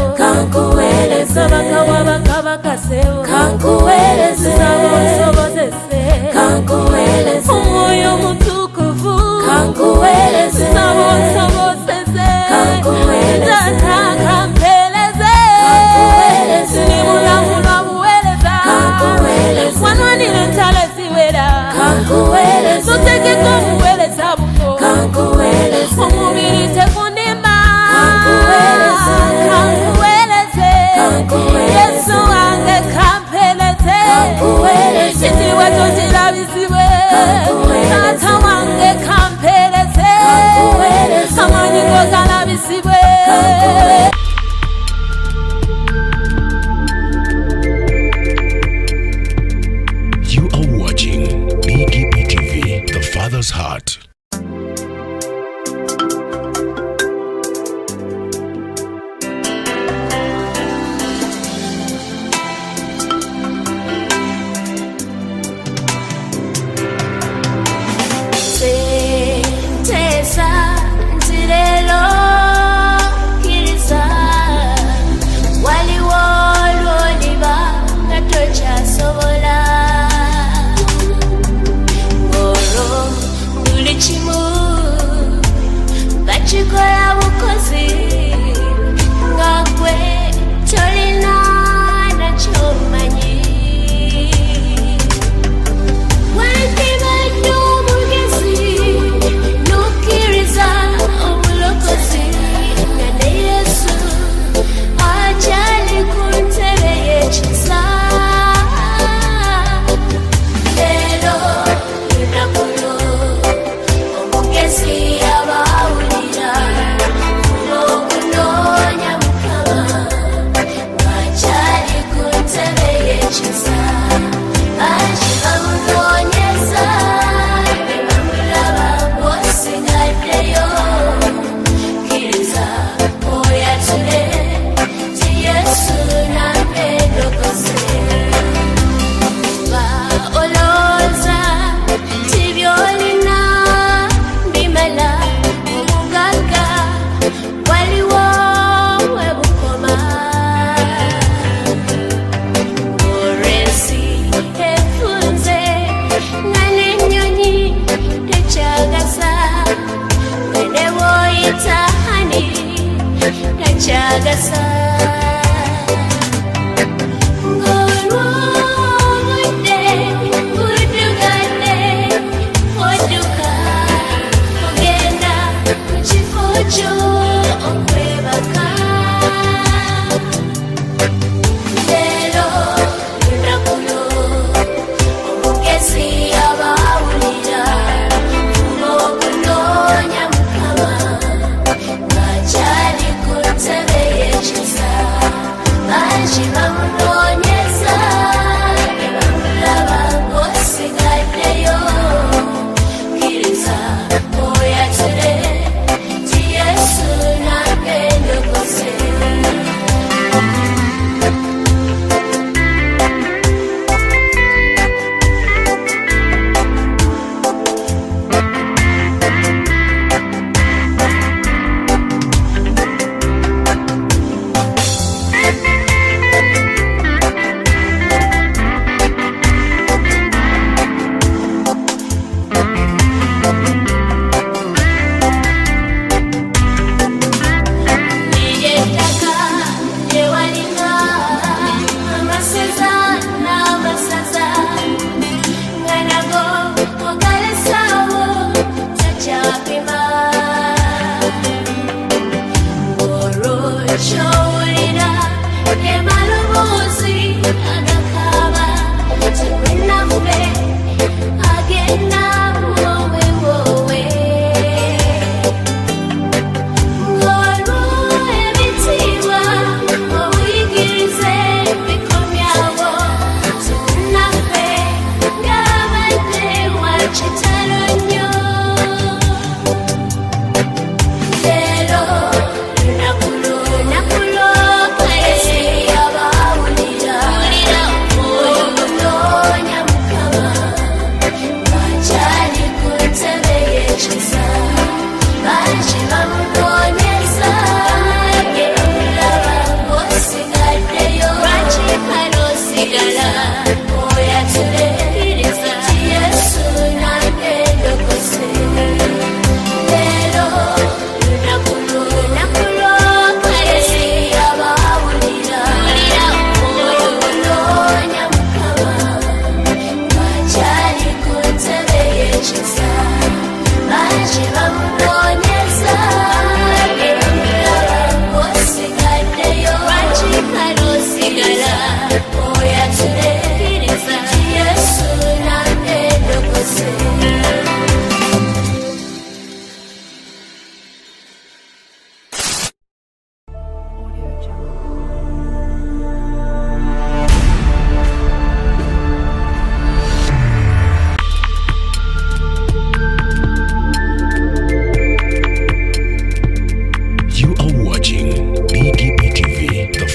sabakawa bakabakasewo, saba onsobozese omwoyo omutukuvu, saba onsobozese taata kampeereze ni mulamu lwa buweereza, wanwanira entalo eziwera, totegeka obuweereza buto, omubiri tekundima,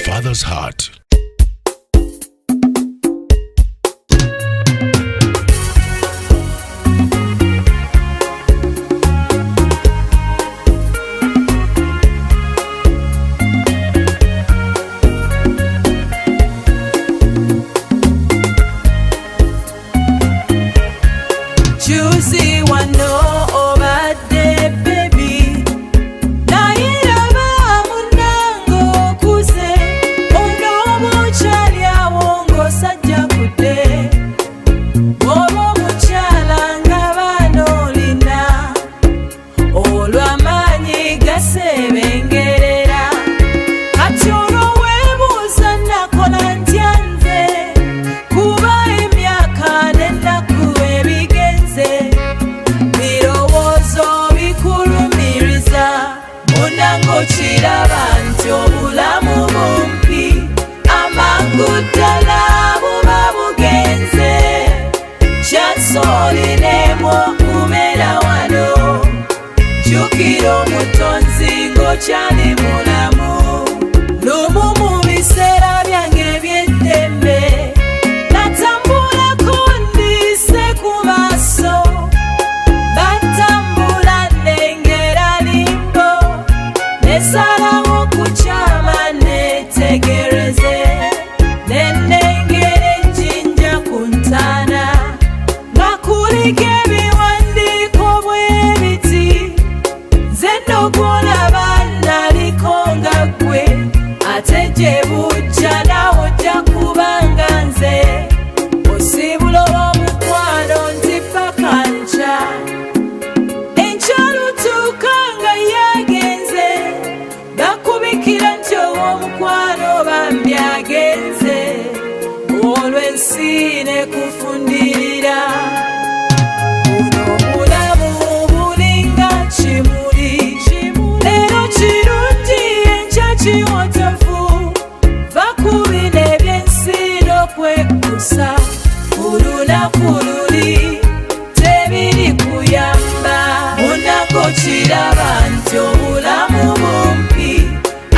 Father's Heart. Juicy one no over there, baby. Nairaba munango kuse, ono muchalia wongo sajja kude. Bobo muchala ngabano lina, olwamanyi gasebengerera. Kachoro webuza nakola ntyanze, kuba emyaka nennaku ebigenze. Birowoozo bikulumiriza, munango kiraba nti obulamu bumpi, amangu ddala buba bugenze. Kyansolinemu okubeera wano, jjukira omutonzi ng'okyali mulamu. Lumu mu biseera byange eby'eddembe, natambulako ndiise ku maaso, batambula nnengera limbo, nesalawo kukyama neetegereze, ne nnengera ejjinja ku ntaana, nga kuliko ebiwandiiko bwe biti. Nze nno gw'olaba naliko nga ggwe, ate gye bujja naawe ojja kubanga nze. Osibula omukwano nti paka nkya, enkyalutuuka nga yagenze, bakubikira nti ow'omukwano bambi agenze. Olwo ensi ne kufundirira, buno obulamu bulinga kimuli, leero kirungi enkya kiwotofu, bakubina eby'ensi n'okwekusa, olunaku luli tebiri kuyamba. Munango kiraba nti obulamu bumpi,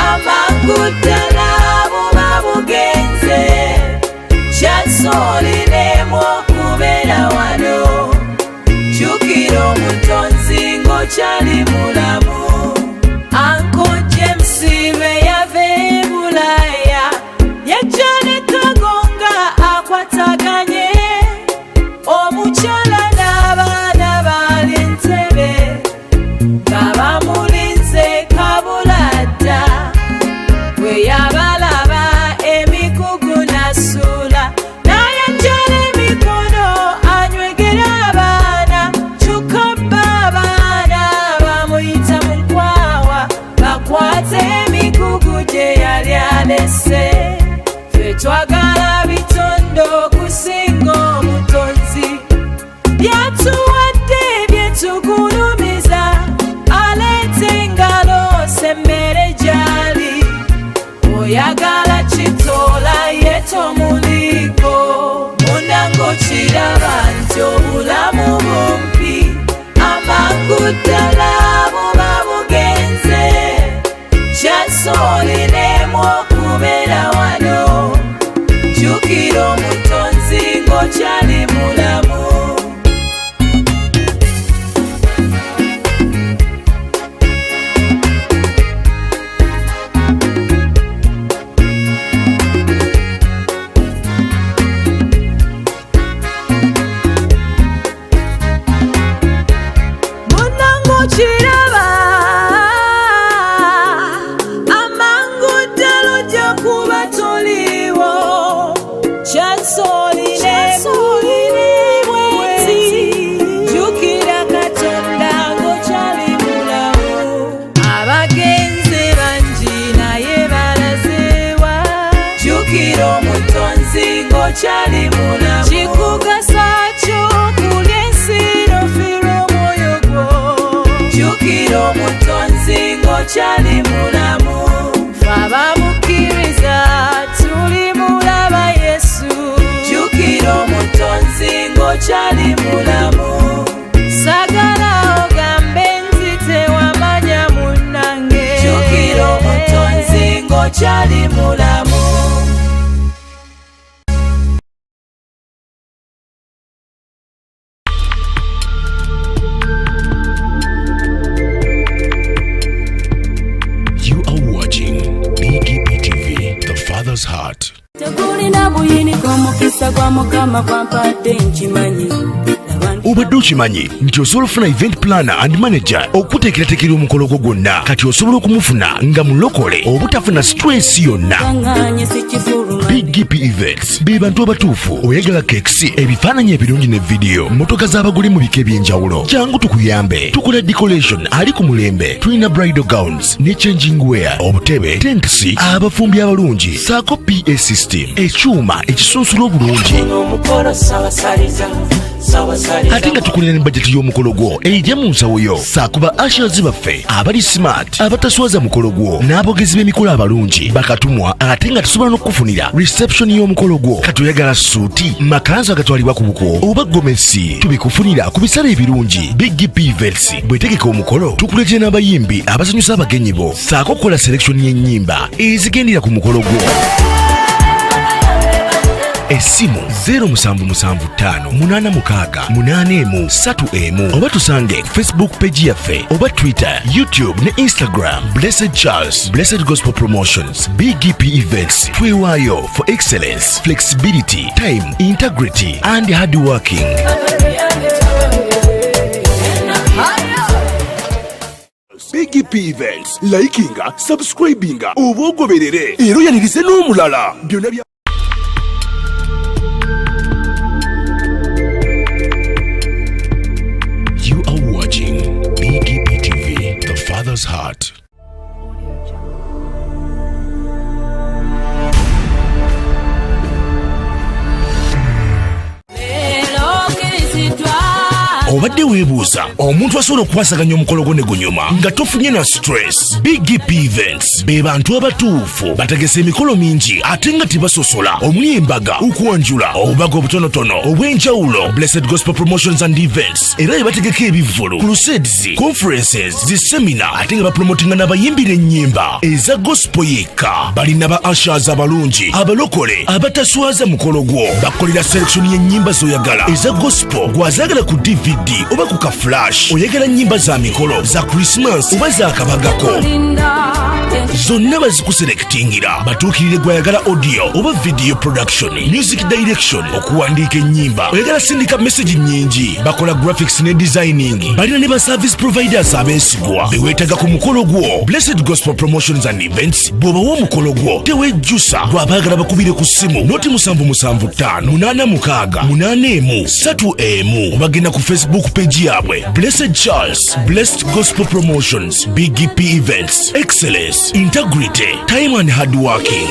amangu ddala buba bugenze. Kyansolinemu okubeera wano, jjukira omutonzi ng'okyali mulamu. Uncle James lwe yava e Bulaaya, yajja ne Kagonga akwataganye, omukyala n'abaana baali Entebbe, nga bamulinze Kabulada. Bwe yabalaba emigugu n'asula, n'ayanjala emikono anywegera abaana, kyokka bbo abaana bamuyita mu nkwawa, bakwate emigugu gye yali alese. twagala bitondo kusinga omutonzi byatuwadde byetugulumiza aleeta engalo semmere gyali oyagala kitoola yetomuliko munango kiraba nti obulamu bumpi amangu ddala buba bugenze kyasolinemu okubeera wano jjukira omutonzi ng'okyali mulamu kiraba amangu ddala ojja kuba toliiwo kyasolinebweti jjukira katonda ng'okyali mulamu abagenze bangi naye balazeewa jjukira omutonzi ng'okyali mulamu kikugasa ky'okulya ensiro fira omwoyo gwo jjukira omutonzi ng'okyali mulamu fe abamukkiriza tuli mulaba yesu jjukira omutonzi ng'okyali mulamu sagala ogambe nti tewamanya munnange jjukira omutonzi ng'okyali mulamu Father's Heart. Tekulina buyiniko mukisa gwa mukama kwampadde nkimanyi Obadde okimanyi nti osobola ofuna event planner and manager okuteekerateekera omukolo gwo gwonna kati osobola okumufuna nga mulokole obutafuna stress yonna. BGPevents be bantu abatuufu oyagala kekisi ebifaananyi ebirungi ne vidiyo mmotoka z'abagole mu bika eby'enjawulo kyangu tukuyambe tukola decoration ali ku mulembe tulina bridal gowns ne changing wear obutebe tents abafumbi abalungi saako PA system ekyuma ekisunsula obulungi ate nga tukulira ne bajeti y'omukolo gwo ejja mu nsawo yo saakuba ashers baffe abali smart abataswaza mukolo gwo n'abogezi b'emikolo abalungi bakatumwa ate nga tusobola n'okufunira reception y'omukolo gwo kati oyagala suuti makanzu agatwalibwa ku buko oba gomesi tubikufunira ku bisale ebirungi BGPevents bwetegeka omukolo tukuletera n'abayimbi abasanyusa abagenyi bo saako kukola selection y'ennyimba ezigendera ku mukolo gwo. Esimu 07758683 oba tusange Facebook page yaffe oba Twitter, YouTube ne Instagram. Blessed Charles, Blessed Gospel Promotions, BGPevents. Twewaayo for excellence, flexibility, time, integrity and hard working. BGPevents, likinga, subscribinga, oba ogoberere era oyanirize n'omulala byonna bya You are watching BGPtv, the Father's Heart. Obadde weebuuza omuntu asobola okukwasaganya omukolo gwo ne gunyuma nga tofunye na stress. BGPevents be bantu abatuufu bategesa emikolo mingi ate nga tebasosola omuli embaga okwanjula obubaga obutonotono obw'enjawulo. Blessed Gospel Promotions and Events era ebategeka ebivvulu crusades, conferences, zisemina ate nga bapromotinga n'abayimbi n'ennyimba eza gospel yekka. Balina ba ushers abalungi abalokole abataswaza mukolo gwo bakolera selection y'ennyimba z'oyagala eza gospel gwazagala ku DVD oba ku ka flash oyagala nnyimba za mikolo za Christmas oba za kabagako zonna bazikuselektingira batuukirire gwayagala audio oba video production, music direction, okuwandiika ennyimba oyagala sindika message nnyingi bakola graphics ne designing. Balina ne ba service providers abeesigwa beweetaga ku mukolo gwo. Blessed Gospel Promotions and Events bw'obawa omukolo gwo tewejjusa gwabaagala bakubire ku ssimu noti 7758681 obagenda ku Facebook page yabwe Blessed Charles, Blessed Gospel Promotions, BGPevents, excellence, integrity, time and hard working.